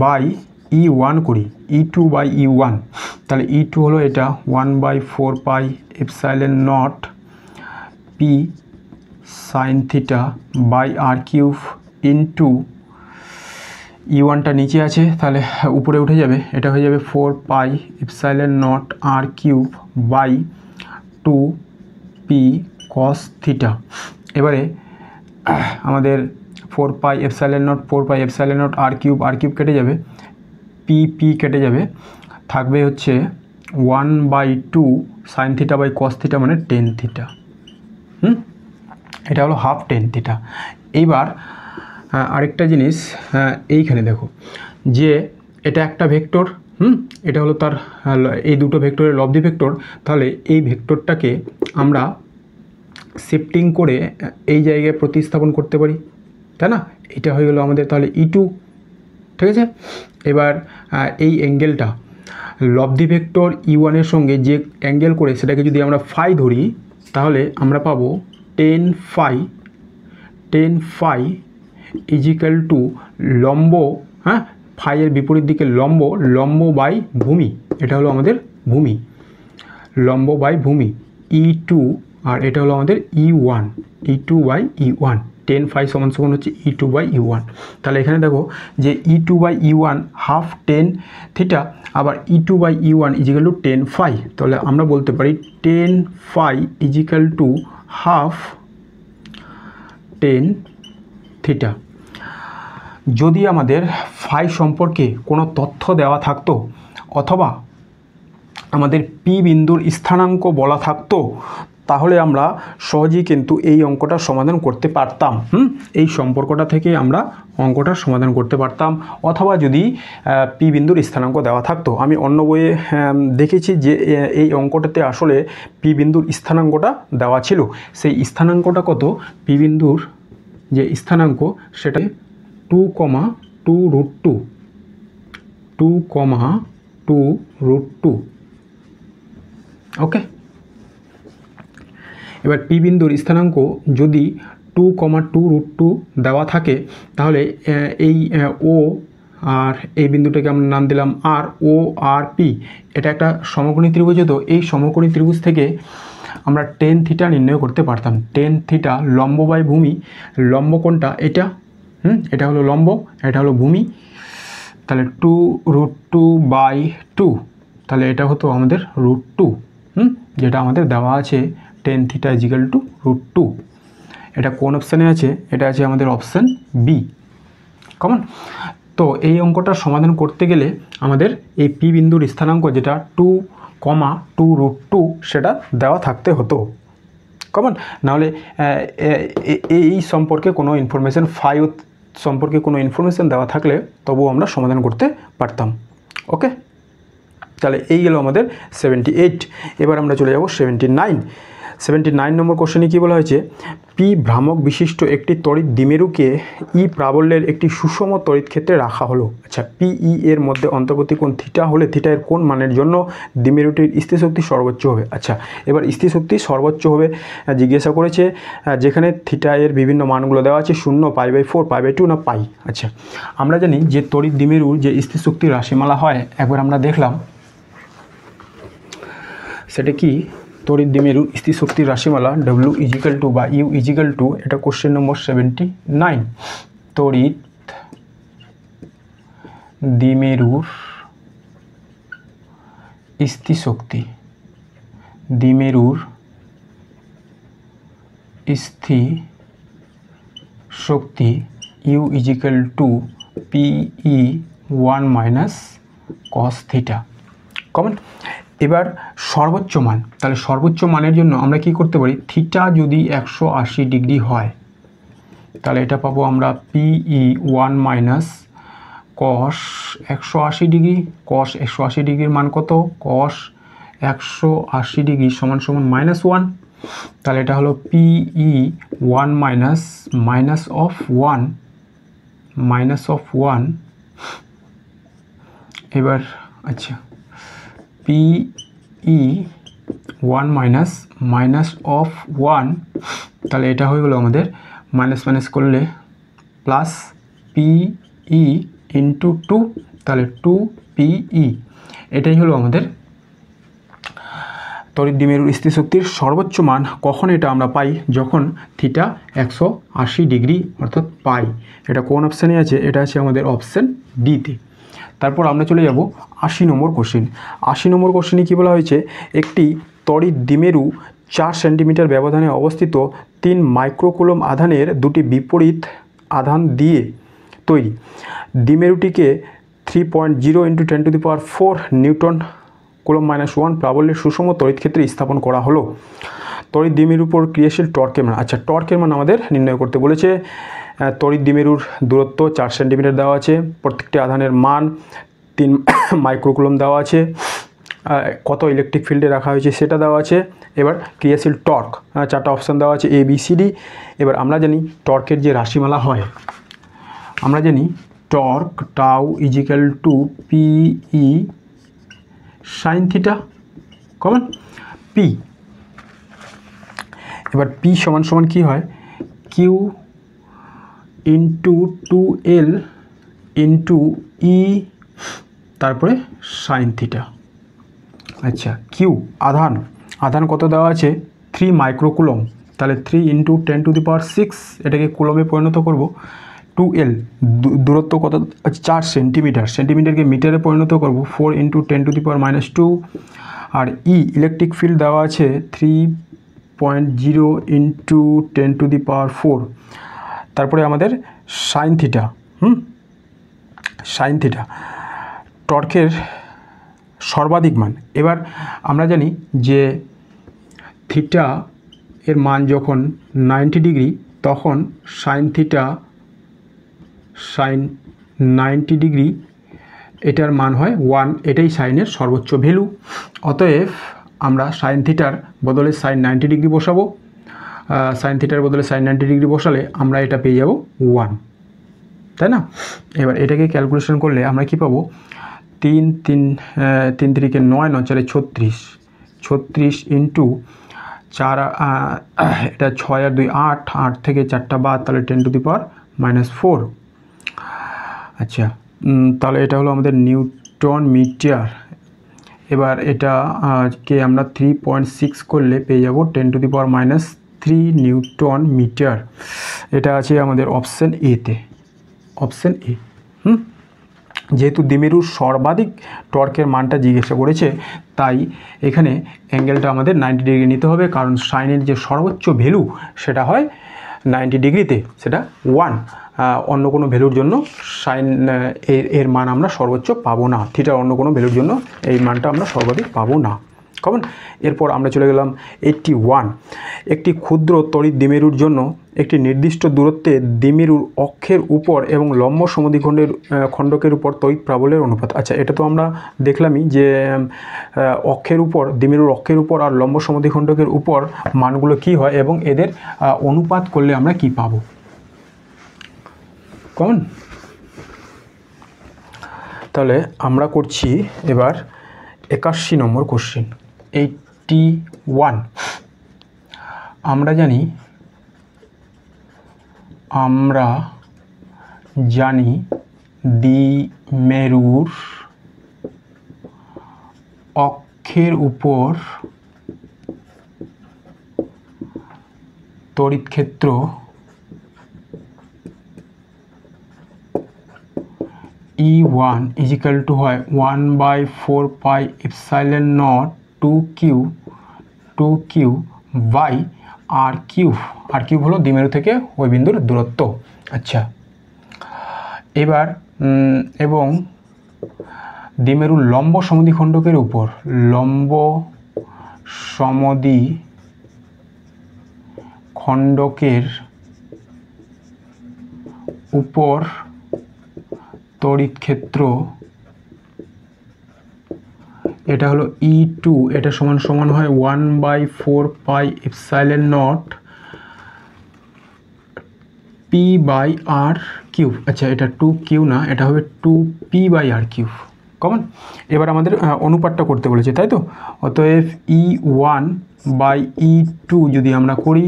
Speaker 1: বাই E1 করি, E2 বাই E1, তাহলে E2 হলো এটা 1/4 pi epsilon nought P sine theta by R cube into E1টা নিচে আছে তাহলে উপরে উঠে যাবে, এটা হয়ে যাবে 4 pi epsilon nought r cube by 2p cos theta. এবারে আমাদের 4 pi epsilon nought r cube কেটে যাবে, পি কেটে যাবে, থাকবে হচ্ছে 1/2 sine theta by cos theta মানে টেন থিটা। এটা হলো হাফ টেন থিটা। এইবার আরেকটা জিনিস এইখানে দেখো যে এটা একটা ভেক্টর, এটা হলো তার এই দুটো ভেক্টরের লব্ধি ভেক্টর, তাহলে এই ভেক্টরটাকে আমরা শিফটিং করে এই জায়গায় প্রতিস্থাপন করতে পারি, তাই না? এটা হয়ে গেল আমাদের তাহলে E2, ঠিক আছে। এবার এই অ্যাঙ্গেলটা লব্ধি ভেক্টর E1 এর সঙ্গে যে অ্যাঙ্গেল করে সেটাকে যদি আমরা ফাই ধরি তাহলে আমরা পাবো 10 ফাই ইজিক্যাল টু লম্ব, ফাইয়ের বিপরীত দিকে লম্ব বাই ভূমি, এটা হলো আমাদের ভূমি, লম্ব বাই ভূমি E2, আর এটা হলো আমাদের E2 বাই E1, 10 ফাই সমান সমান হচ্ছে E2 বাই E1। তাহলে এখানে দেখো যে E2 by E1 half tan theta, আবার E2 by E1 is equal two 10 phi, তাহলে আমরা বলতে পারি 10 phi is equal to half tan theta. যদি আমাদের ফাই সম্পর্কে কোনো তথ্য দেওয়া থাকতো অথবা আমাদের পি বিন্দুর স্থানাঙ্ক বলা থাকতো তাহলে আমরা সহজেই কিন্তু এই অঙ্কটার সমাধান করতে পারতাম। এই সম্পর্কটা থেকে আমরা অঙ্কটার সমাধান করতে পারতাম, অথবা যদি পি বিন্দুর স্থানাঙ্ক দেওয়া থাকতো। আমি অন্য বইয়ে দেখেছি যে এই অঙ্কটাতে আসলে পি বিন্দুর স্থানাঙ্কটা দেওয়া ছিল। সেই স্থানাঙ্কটা কত, পি বিন্দুর যে স্থানাঙ্ক সেটা 2,2√2, ওকে। এবার পি বিন্দুর স্থানাঙ্ক যদি 2,2√2 দেওয়া থাকে তাহলে এই ও আর এই বিন্দুটাকে আমরা নাম দিলাম আর, ও আর পি, এটা একটা সমকোণী ত্রিভুজ হতো। এই সমকোণী ত্রিভুজ থেকে আমরা টেন থিটা নির্ণয় করতে পারতাম। টেন থিটা লম্ব বাই ভূমি, লম্ব কোণটা এটা, এটা হলো লম্ব, এটা হলো ভূমি, তাহলে 2√2/2, তাহলে এটা হতো আমাদের √2, যেটা আমাদের দেওয়া আছে টেন থিটা ইজিক্যাল টু √2। এটা কোন অপশানে আছে, এটা আছে আমাদের অপশান বি। কমন। তো এই অঙ্কটার সমাধান করতে গেলে আমাদের এই পি বিন্দুর স্থানাঙ্ক যেটা 2,2√2 সেটা দেওয়া থাকতে হতো। কমন। নাহলে এই সম্পর্কে কোনো ইনফরমেশান, ফাই সম্পর্কে কোনো ইনফরমেশান দেওয়া থাকলে তবুও আমরা সমাধান করতে পারতাম। ওকে, তাহলে এই গেল আমাদের 78। এবার আমরা চলে যাব 79 নম্বর কোশ্চেনে কী বলা হয়েছে, পি ভ্রামক বিশিষ্ট একটি তড়িৎ দ্বিমেরুকে ই প্রাবল্যের একটি সুষম তড়িৎ ক্ষেত্রে রাখা হলো। আচ্ছা, পিই এর মধ্যে অন্তর্বর্তী কোণ থিটা হলে থিটা এর কোন মানের জন্য দ্বিমেরুটির স্থিতিশক্তি সর্বোচ্চ হবে। আচ্ছা, এবার স্থিতিশক্তি সর্বোচ্চ হবে জিজ্ঞাসা করেছে, যেখানে থিটা এর বিভিন্ন মানগুলো দেওয়া আছে 0, π/4, π/2 না পাই। আচ্ছা, আমরা জানি যে তড়িৎ দ্বিমেরুর যে স্থিতিশক্তি রাশিমালা হয় একবার আমরা দেখলাম, সেটা কি তড়িৎ দ্বিমেরুর স্থিতিশক্তির রাশিমালা W ইজিক্যাল টু বা U ইজিক্যাল টু, এটা কোশ্চেন নম্বর 79। তড়িৎ দ্বিমেরুর স্থিতিশক্তি, দ্বিমেরুর স্থিতিশক্তি U is equal to PE1 minus cos theta. Common. এবার সর্বোচ্চ মান, তাহলে সর্বোচ্চ মানের জন্য আমরা কি করতে পারি, থিটা যদি 180 ডিগ্রি হয় তাহলে এটা পাবো আমরা PE1 minus cos 180 degree. cos 180 ডিগ্রির মান কত, cos 180 ডিগ্রি সমান সমান -1। তাহলে এটা হলো পিই 1 মাইনাস অফ 1 এবার আচ্ছা পিই 1 মাইনাস অফ 1, তাহলে এটা হয়ে গেলো আমাদের মাইনাস করলে প্লাস পিই ইন্টু 2, তাহলে 2 পিই। এটাই হলো আমাদের তড়িৎ দ্বিমেরুর স্থিতিশক্তির সর্বোচ্চ মান। কখন এটা আমরা পাই? যখন থিটা 180 ডিগ্রি অর্থাৎ পাই। এটা কোন অপশানে আছে? এটা আছে আমাদের অপশান ডিতে। তারপর আমরা চলে যাব 80 নম্বর কোশ্চেন। 80 নম্বর কোশ্চেনে কী বলা হয়েছে? একটি তড়িৎ দ্বিমেরু 4 সেন্টিমিটার ব্যবধানে অবস্থিত 3 মাইক্রোকুলম আধানের দুটি বিপরীত আধান দিয়ে তৈরি। দ্বিমেরুটিকে 3.0 × 10⁴ নিউটন কুলম -1 প্রাবল্যের সুষম তড়িৎ ক্ষেত্রে স্থাপন করা হলো। তড়িৎ দ্বিমেরুর উপর ক্রিয়াশীল টর্কের মান, আচ্ছা টর্কের মান আমাদের নির্ণয় করতে বলেছে। তড়িৎ দ্বিমেরুর দূরত্ব 4 সেন্টিমিটার দেওয়া আছে, প্রত্যেকটি আধানের মান 3 মাইক্রোকুলম দেওয়া আছে, কত ইলেকট্রিক ফিল্ডে রাখা হয়েছে সেটা দেওয়া আছে। এবার ক্রিয়াশীল টর্ক 4টা অপশান দেওয়া আছে ABCD। এবার আমরা জানি টর্কের যে রাশিমালা হয়, আমরা জানি torque tau equal to PE sine theta common P. এবার পি সমান কি হয়? কিউ ইন্টু 2L ইন্টু ই তারপরে সাইন থিটা। আচ্ছা কিউ আধান কত দেওয়া আছে? 3 মাইক্রোকুলম, তাহলে 3 × 10⁶, এটাকে কুলমে পরিণত করব। 2L দূরত্ব কত? 4 সেন্টিমিটার, সেন্টিমিটারকে মিটারে পরিণত করব 4 × 10⁻²। আর ইলেকট্রিক ফিল্ড দেওয়া আছে 3.0 × 10⁴। তারপরে আমাদের সাইন থিটা, সাইন থিটা টর্কের সর্বাধিক মান। এবার আমরা জানি যে থিটা এর মান যখন 90 ডিগ্রি, তখন সাইন থিটা সাইন 90 ডিগ্রি এটার মান হয় 1, এটাই সাইনের সর্বোচ্চ ভ্যালু। অতএব আমরা সাইন থিটার বদলে সাইন 90 ডিগ্রি বসাবো, সাইন থিটার বদলে সাইন 90 ডিগ্রি বসালে আমরা এটা পেয়ে যাব 1, তাই না? এবার এটাকে ক্যালকুলেশন করলে আমরা কি পাবো? 3 3 9 9 4 36, 36 ইন্টু 4 এটা 6 আর 2 8, 8 থেকে 4টা বাদ, তাহলে 10⁻⁴। আচ্ছা তাহলে এটা হলো আমাদের নিউটন মিটার। এবার এটা কে আমরা 3.6 করলে পেয়ে যাব 10⁻³ নিউটন মিটার। এটা আছে আমাদের অপশান এতে, অপশান এ। যেহেতু দ্বিমেরুর সর্বাধিক টর্কের মানটা জিজ্ঞাসা করেছে, তাই এখানে অ্যাঙ্গেলটা আমাদের 90 ডিগ্রি নিতে হবে, কারণ সাইনের যে সর্বোচ্চ ভ্যালু সেটা হয় 90 ডিগ্রিতে, সেটা 1। অন্য কোনো ভ্যালুর জন্য সাইন এর মান আমরা সর্বোচ্চ পাবো না, থিটার অন্য কোনো ভ্যালুর জন্য এই মানটা আমরা সর্বাধিক পাবো না। কেমন? এরপর আমরা চলে গেলাম 81। একটি ক্ষুদ্র তড়িৎ দ্বিমেরুর জন্য একটি নির্দিষ্ট দূরত্বে দ্বিমেরুর অক্ষের উপর এবং লম্ব সমদ্বিখণ্ডের খণ্ডকের উপর তড়িৎ প্রাবল্যের অনুপাত। আচ্ছা এটা তো আমরা দেখলামই যে অক্ষের উপর, দ্বিমেরুর অক্ষের উপর আর লম্ব সমদ্বিখণ্ডকের উপর মানগুলো কি হয় এবং এদের অনুপাত করলে আমরা কি পাবো। কেমন? তাহলে আমরা করছি এবার 81 নম্বর কোশ্চেন। 81 আমরা জানি দ্বিমেরুর অক্ষের উপর তড়িৎ ক্ষেত্র E1 ইজিক্যাল টু হয় 1/4πε0 2q বাই r3। r3 হলো দ্বিমেরু থেকে ওই বিন্দুর দূরত্ব। আচ্ছা এবার এবং দ্বিমেরুর লম্ব সমদ্বিখণ্ডকের উপর, লম্ব সমদ্বিখণ্ডকের উপর তড়িৎ ক্ষেত্র এটা হলো E2, এটা সমান সমান হয় 1/4 পাই এপসাইলন নট P/r3। আচ্ছা, এটা 2Q না, এটা হবে 2P/r3 কমন। এবার আমাদের অনুপাতটা করতে বলেছে, তাই তো। অতএব E1/E2 যদি আমরা করি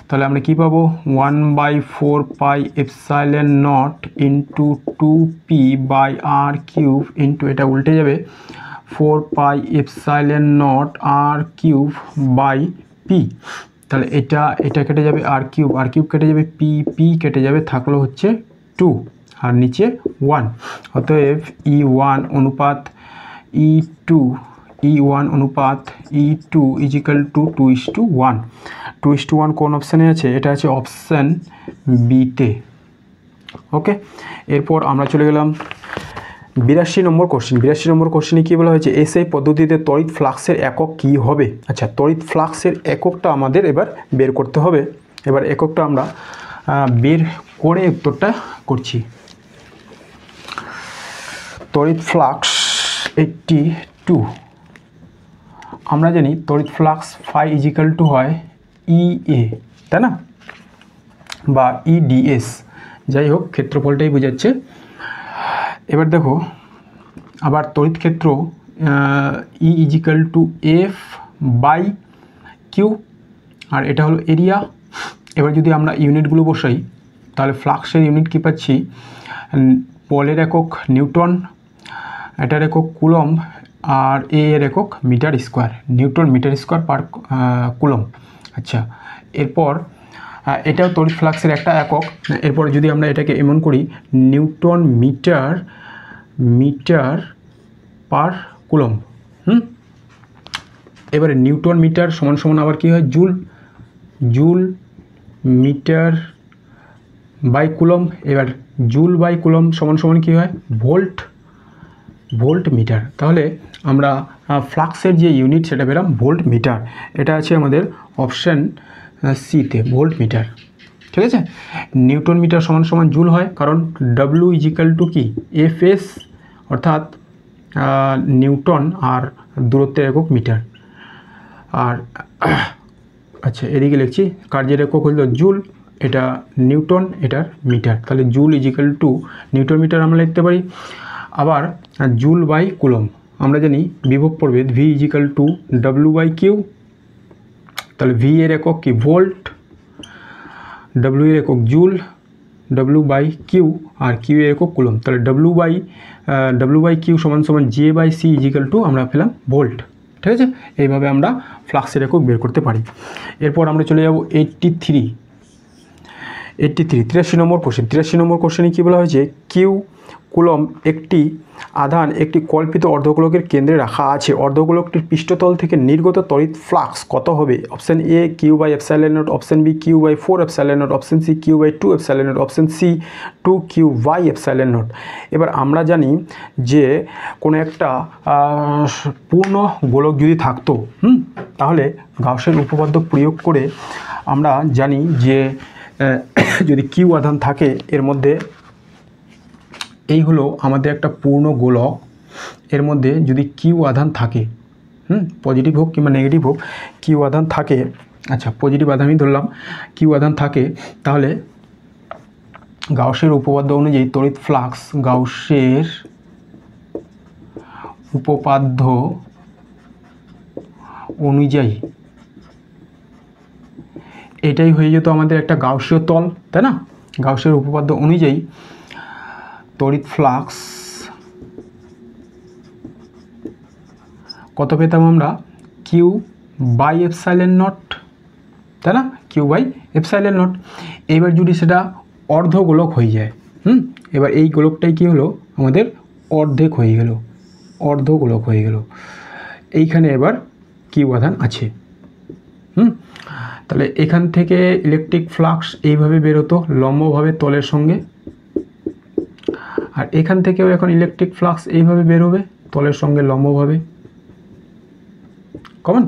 Speaker 1: তাহলে আমরা কি পাবো, 1/4 pi epsilon nought into 2P/r3 into এটা উল্টে যাবে 4 pi epsilon nought r3 by P. তাহলে এটা কেটে যাবে r3 কেটে যাবে পি কেটে যাবে, থাকলো হচ্ছে 2 আর নিচে 1। অতএব E1 অনুপাত E2 ইজিক্যাল টু 2:1। 2:1 কোন অপশানে আছে, এটা আছে অপশান বিতে। ওকে, এরপর আমরা চলে গেলাম 82 নম্বর কোশ্চেন। 82 নম্বর কোশ্চেনে কী বলা হয়েছে, এসআই পদ্ধতিতে তড়িৎ ফ্লাক্সের একক কী হবে। আচ্ছা, তড়িৎ ফ্লাক্সের এককটা আমাদের এবার বের করতে হবে। এবার এককটা আমরা বের করে উত্তরটা করছি। তড়িৎ ফ্লাক্স 82, আমরা জানি তড়িৎ ফ্লাক্স ফাই ইজিক্যাল টু হয় EA, তাই না, বা EDS, যাই হোক ক্ষেত্রফলটাই বোঝাচ্ছে। এবার দেখো আবার তড়িৎ ক্ষেত্র E ইজিক্যাল টু F/Q, আর এটা হলো এরিয়া। এবার যদি আমরা ইউনিটগুলো বসাই তাহলে ফ্লাক্সের ইউনিট কী পাচ্ছি, বলের একক নিউটন, এটার একক কুলম্ব, আর এর একক metre square, newton metre square per coulomb. আচ্ছা, এরপর এটাও তড়িৎ ফ্লাক্সের একটা একক। এরপর যদি আমরা এটাকে এমন করি, নিউটন মিটার পার কুলম্ব। এবারে নিউটন মিটার সমান সমান আবার কী হয়, জুল মিটার বাই কুলম্ব। এবার জুল বাই কুলম্ব সমান সমান কী হয়, ভোল্ট মিটার। তাহলে আমরা ফ্লাক্সের যে ইউনিট সেটা পেলাম ভোল্ট মিটার। এটা আছে আমাদের অপশান সিতে, ভোল্ট মিটার। ঠিক আছে, নিউটন মিটার সমান সমান জুল হয়, কারণ W ইজিক্যাল টু কি FS, অর্থাৎ নিউটন আর দূরত্বের একক মিটার। আর আচ্ছা, এদিকে লিখছি কার্যের একক হলো জুল, এটা নিউটন, এটার মিটার। তাহলে joule is equal to newton metre আমরা লিখতে পারি। আবার জুল বাই কুলম্ব আমরা জানি বিভব প্রভেদ V ইজিক্যাল টু W/Q। তাহলে V এর একক কি ভোল্ট, W এর একক জুল, W/Q, আর Q এর একক কুলম্ব। তাহলে W/Q সমান সমান J/C ইজিক্যাল টু আমরা পেলাম ভোল্ট। ঠিক আছে, এইভাবে আমরা ফ্লাক্সের একক বের করতে পারি। এরপর আমরা চলে যাব 83 নম্বর কোশ্চেন। 83 নম্বর কোশ্চেনে কী বলা হয়েছে, কিউ কুলম্ব একটি আধান একটি কল্পিত অর্ধগোলকের কেন্দ্রে রাখা আছে, অর্ধগোলকটির পৃষ্ঠতল থেকে নির্গত তড়িৎ ফ্লাক্স কত হবে। Option A Q/ε0, option B Q/4ε0, option C Q/2ε0, option C 2Q/ε0। এবার আমরা জানি যে কোনো একটা পূর্ণ গোলক যদি থাকতো, তাহলে গাউসের উপপাদ্য প্রয়োগ করে আমরা জানি যে যদি কিউ আধান থাকে এর মধ্যে, এই হলো আমাদের একটা পূর্ণ গোলক, এর মধ্যে যদি কিউ আধান থাকে, পজিটিভ হোক কিংবা নেগেটিভ হোক, কিউ আধান থাকে। আচ্ছা, পজিটিভ আধানই ধরলাম, কিউ আধান থাকে, তাহলে গাউসের উপপাদ্য অনুযায়ী তড়িৎ ফ্লাক্স, গাউসের উপপাদ্য অনুযায়ী এটাই হয়ে যেত আমাদের একটা গাউসীয় তল, তাই না। গাউসের উপপাদ্য অনুযায়ী তড়িৎ ফ্লাক্স কত পেতাম আমরা, Q/ε0, তাই না, Q/ε0। এবার যদি সেটা অর্ধগোলক হয়ে যায়, এবার এই গোলকটাই কি হলো আমাদের অর্ধেক হয়ে গেল, অর্ধগোলক হয়ে গেল। এইখানে এবার কিউ আধান আছে, তাহলে এখান থেকে ইলেকট্রিক ফ্লাক্স এইভাবে বেরোতো লম্বভাবে তলের সঙ্গে, আর এখান থেকেও এখন ইলেকট্রিক ফ্লাক্স এইভাবে বেরোবে তলের সঙ্গে লম্বভাবে, কমন।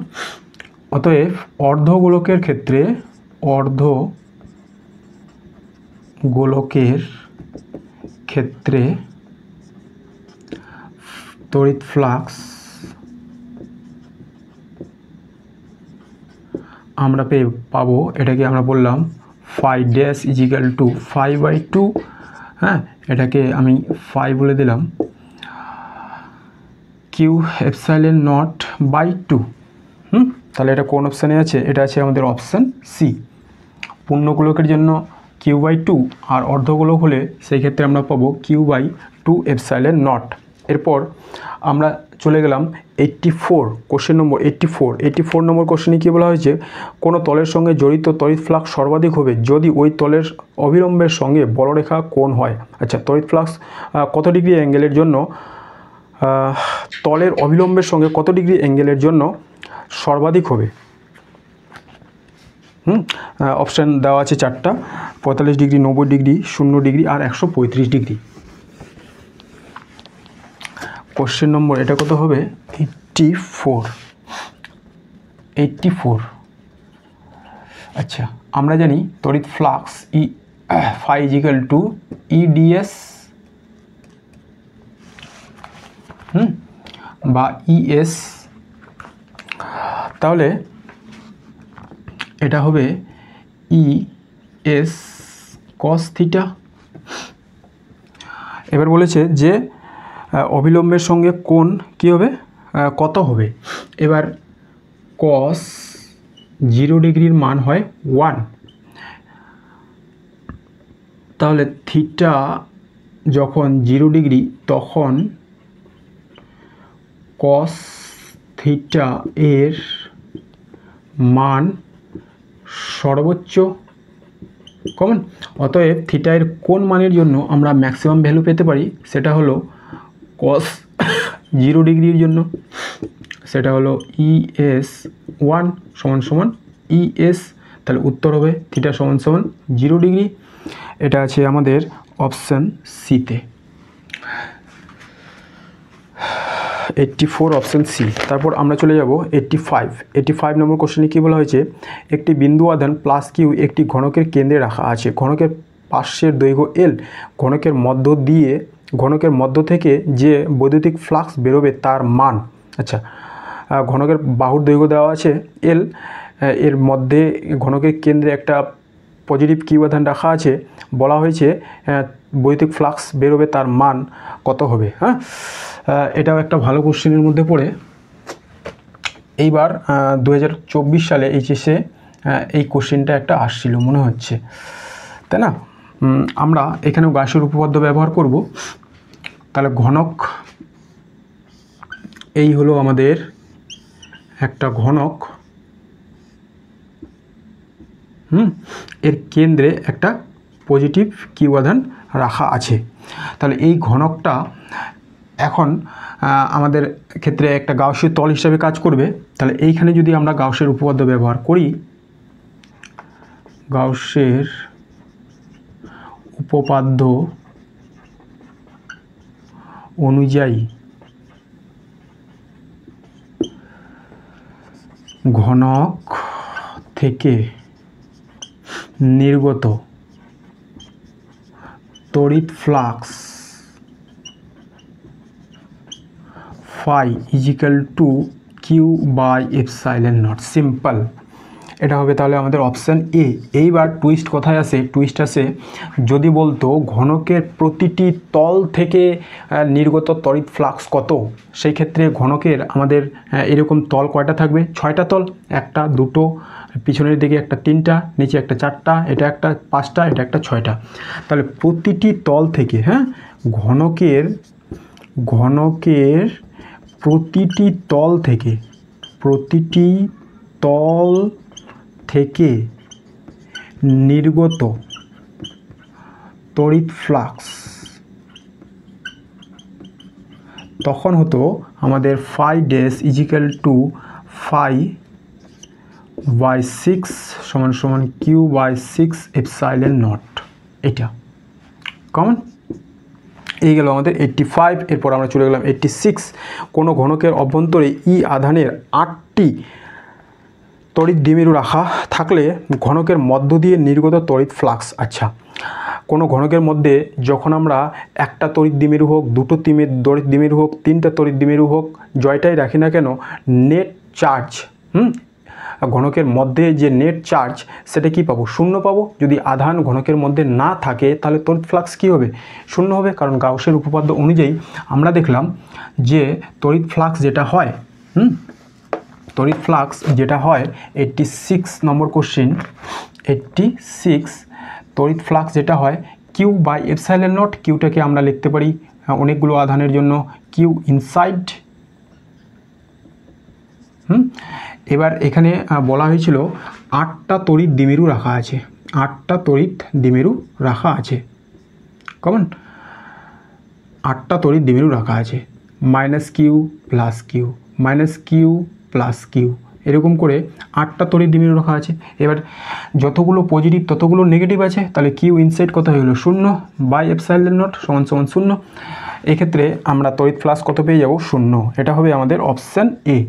Speaker 1: অতএব অর্ধগোলকের ক্ষেত্রে, অর্ধগোলকের ক্ষেত্রে তড়িৎ ফ্লাক্স আমরা পাবো এটাকে আমরা বললাম ফাই ড্যাশ ইজিক্যাল টু 5/2, হ্যাঁ এটাকে আমি 5 বলে দিলাম, কিউ এপসাইলন নট বাই 2। তাহলে এটা কোন অপশানে আছে? এটা আছে আমাদের অপশান সি। পূর্ণগোলকের জন্য কিউ/2 আর অর্ধগোলক হলে সেই ক্ষেত্রে আমরা পাবো কিউ/2 এপসাইলন নট। এরপর আমরা চলে গেলাম 84 কোশ্চেন নম্বর 84 নম্বর কোশ্চেনে কী বলা হয়েছে, কোনো তলের সঙ্গে জড়িত তড়িৎ ফ্লাক্স সর্বাধিক হবে যদি ওই তলের অবিলম্বের সঙ্গে বলরেখা কোণ হয়। আচ্ছা, তড়িৎ ফ্লাক্স কত ডিগ্রি অ্যাঙ্গেলের জন্য, তলের অবিলম্বের সঙ্গে কত ডিগ্রি অ্যাঙ্গেলের জন্য সর্বাধিক হবে? অপশান দেওয়া আছে 4টা, 45 ডিগ্রি, 90 ডিগ্রি, 0 ডিগ্রি আর 135 ডিগ্রি। কোশ্চেন নম্বর এটা কত হবে? 84। আচ্ছা, আমরা জানি তড়িৎ flux phi is equal to EDS বা ইএস, তাহলে এটা হবে ইএস কস থিটা। এবার বলেছে যে অবিলম্বের সঙ্গে কোণ কী হবে, কত হবে? এবার কস 0 ডিগ্রির মান হয় 1, তাহলে থিটা যখন 0 ডিগ্রি তখন কস থিটা এর মান সর্বোচ্চ কমন। অতএব থিটা এর কোন মানের জন্য আমরা ম্যাক্সিমাম ভ্যালু পেতে পারি, সেটা হলো কস 0 ডিগ্রির জন্য সেটা হলো ইএস 1 সমান সমান ইএস। তাহলে উত্তর হবে থিটা সমান সমান 0 ডিগ্রি। এটা আছে আমাদের অপশান সিতে, 84 অপশান সি। তারপর আমরা চলে যাব 85 নম্বর কোশ্চেনে কী বলা হয়েছে, একটি বিন্দু আধান প্লাস কিউ একটি ঘনকের কেন্দ্রে রাখা আছে। ঘনকের পার্শ্বের দৈর্ঘ্য এল, ঘনকের মধ্য থেকে যে বৈদ্যুতিক ফ্লাক্স বেরোবে তার মান। আচ্ছা, ঘনকের বাহুর দৈর্ঘ্য দেওয়া আছে এল, এর মধ্যে ঘনকের কেন্দ্রে একটা পজিটিভ কিউ আধান রাখা আছে, বলা হয়েছে বৈদ্যুতিক ফ্লাক্স বেরোবে তার মান কত হবে। হ্যাঁ, এটাও একটা ভালো কোশ্চেনের মধ্যে পড়ে। এইবার 2024 সালে এইচএসে এই কোশ্চেনটা একটা আসছিল মনে হচ্ছে, তাই না? আমরা এখানেও গাউসের উপপাদ্য ব্যবহার করব। তাহলে ঘনক, এই হলো আমাদের একটা ঘনক, এর কেন্দ্রে একটা পজিটিভ কিউ আধান রাখা আছে। তাহলে এই ঘনকটা এখন আমাদের ক্ষেত্রে একটা গাউসীয় তল হিসাবে কাজ করবে। তাহলে এইখানে যদি আমরা গাউসের উপপাদ্য ব্যবহার করি, গাউসের উপপাদ্য অনুযায়ী ঘনক থেকে নির্গত তড়িৎ flux phi is equal to Q by epsilon nought. Simple, এটা হবে তাহলে আমাদের অপশান এ। এইবার টুইস্ট কোথায় আসে? টুইস্ট আসে যদি বলতো ঘনকের প্রতিটি তল থেকে নির্গত তড়িৎ ফ্লাক্স কত, সেই ক্ষেত্রে ঘনকের আমাদের এরকম তল কয়টা থাকবে? 6টা তল, একটা, দুটো, পিছনের দিকে একটা 3টা, নিচে একটা 4টা, এটা একটা 5টা, এটা একটা 6টা। তাহলে প্রতিটি তল থেকে, হ্যাঁ, ঘনকের প্রতিটি তল থেকে নির্গত তড়িৎ ফ্লাক্স তখন হতো আমাদের phi dash is equal to phi by 6 সমান সমান কিউ বাই 6 এপসাইলন নট। এটা কমন। এই গেল আমাদের 85। এরপর আমরা চলে গেলাম 86। কোনো ঘনকের অভ্যন্তরে ই আধানের 8টি তড়িৎ দ্বিমেরু রাখা থাকলে ঘনকের মধ্য দিয়ে নির্গত তড়িৎ ফ্লাক্স। আচ্ছা, কোনো ঘনকের মধ্যে যখন আমরা একটা তড়িৎ দ্বিমেরু হোক, দুটো তড়িৎ দ্বিমেরু হোক, 3টা তড়িৎ দ্বিমেরু হোক, জয়টাই রাখি না কেন, নেট চার্জ ঘনকের মধ্যে যে নেট চার্জ সেটা কি পাবো, শূন্য পাবো। যদি আধান ঘনকের মধ্যে না থাকে তাহলে তড়িৎ ফ্লাক্স কী হবে, শূন্য হবে। কারণ গাউসের উপপাদ্য অনুযায়ী আমরা দেখলাম যে তড়িৎ ফ্লাক্স যেটা হয়, তড়িৎ ফ্লাক্স যেটা হয় 86 নম্বর কোশ্চেন, 86 তড়িৎ ফ্লাক্স যেটা হয় কিউ বাই এপসাইলন নট। কিউটাকে আমরা লিখতে পারি অনেকগুলো আধানের জন্য কিউ ইনসাইড। এবার এখানে বলা হয়েছিল 8টা তড়িৎ দ্বিমেরু রাখা আছে, 8টা তড়িৎ দ্বিমেরু রাখা আছে, কেমন, 8টা তড়িৎ দ্বিমেরু রাখা আছে, minus Q plus Q, minus Q plus Q, এরকম করে 8টা তড়িৎ দ্বিমেরু রাখা আছে। এবার যতগুলো পজিটিভ ততগুলো নেগেটিভ আছে, তাহলে কিউ ইনসাইড কত হয়ে গেলো, 0 বাই এপসাইলন নট সমান সমান 0। এক্ষেত্রে আমরা তড়িৎ ফ্লাক্স কত পেয়ে যাব, 0। এটা হবে আমাদের অপশান এ,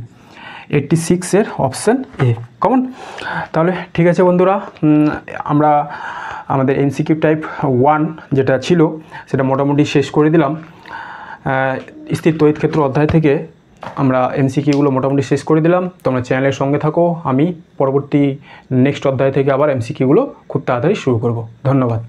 Speaker 1: 86-এর অপশান এ, কমন। তাহলে ঠিক আছে বন্ধুরা, আমরা আমাদের এমসিকিউ টাইপ 1 যেটা ছিল সেটা মোটামুটি শেষ করে দিলাম। স্থির তড়িৎ ক্ষেত্র অধ্যায় থেকে আমরা এমসিকিউগুলো মোটামুটি শেষ করে দিলাম। তোমরা চ্যানেলের সঙ্গে থাকো, আমি পরবর্তী নেক্সট অধ্যায় থেকে আবার এমসিকিউগুলো খুব তাড়াতাড়ি শুরু করব। ধন্যবাদ।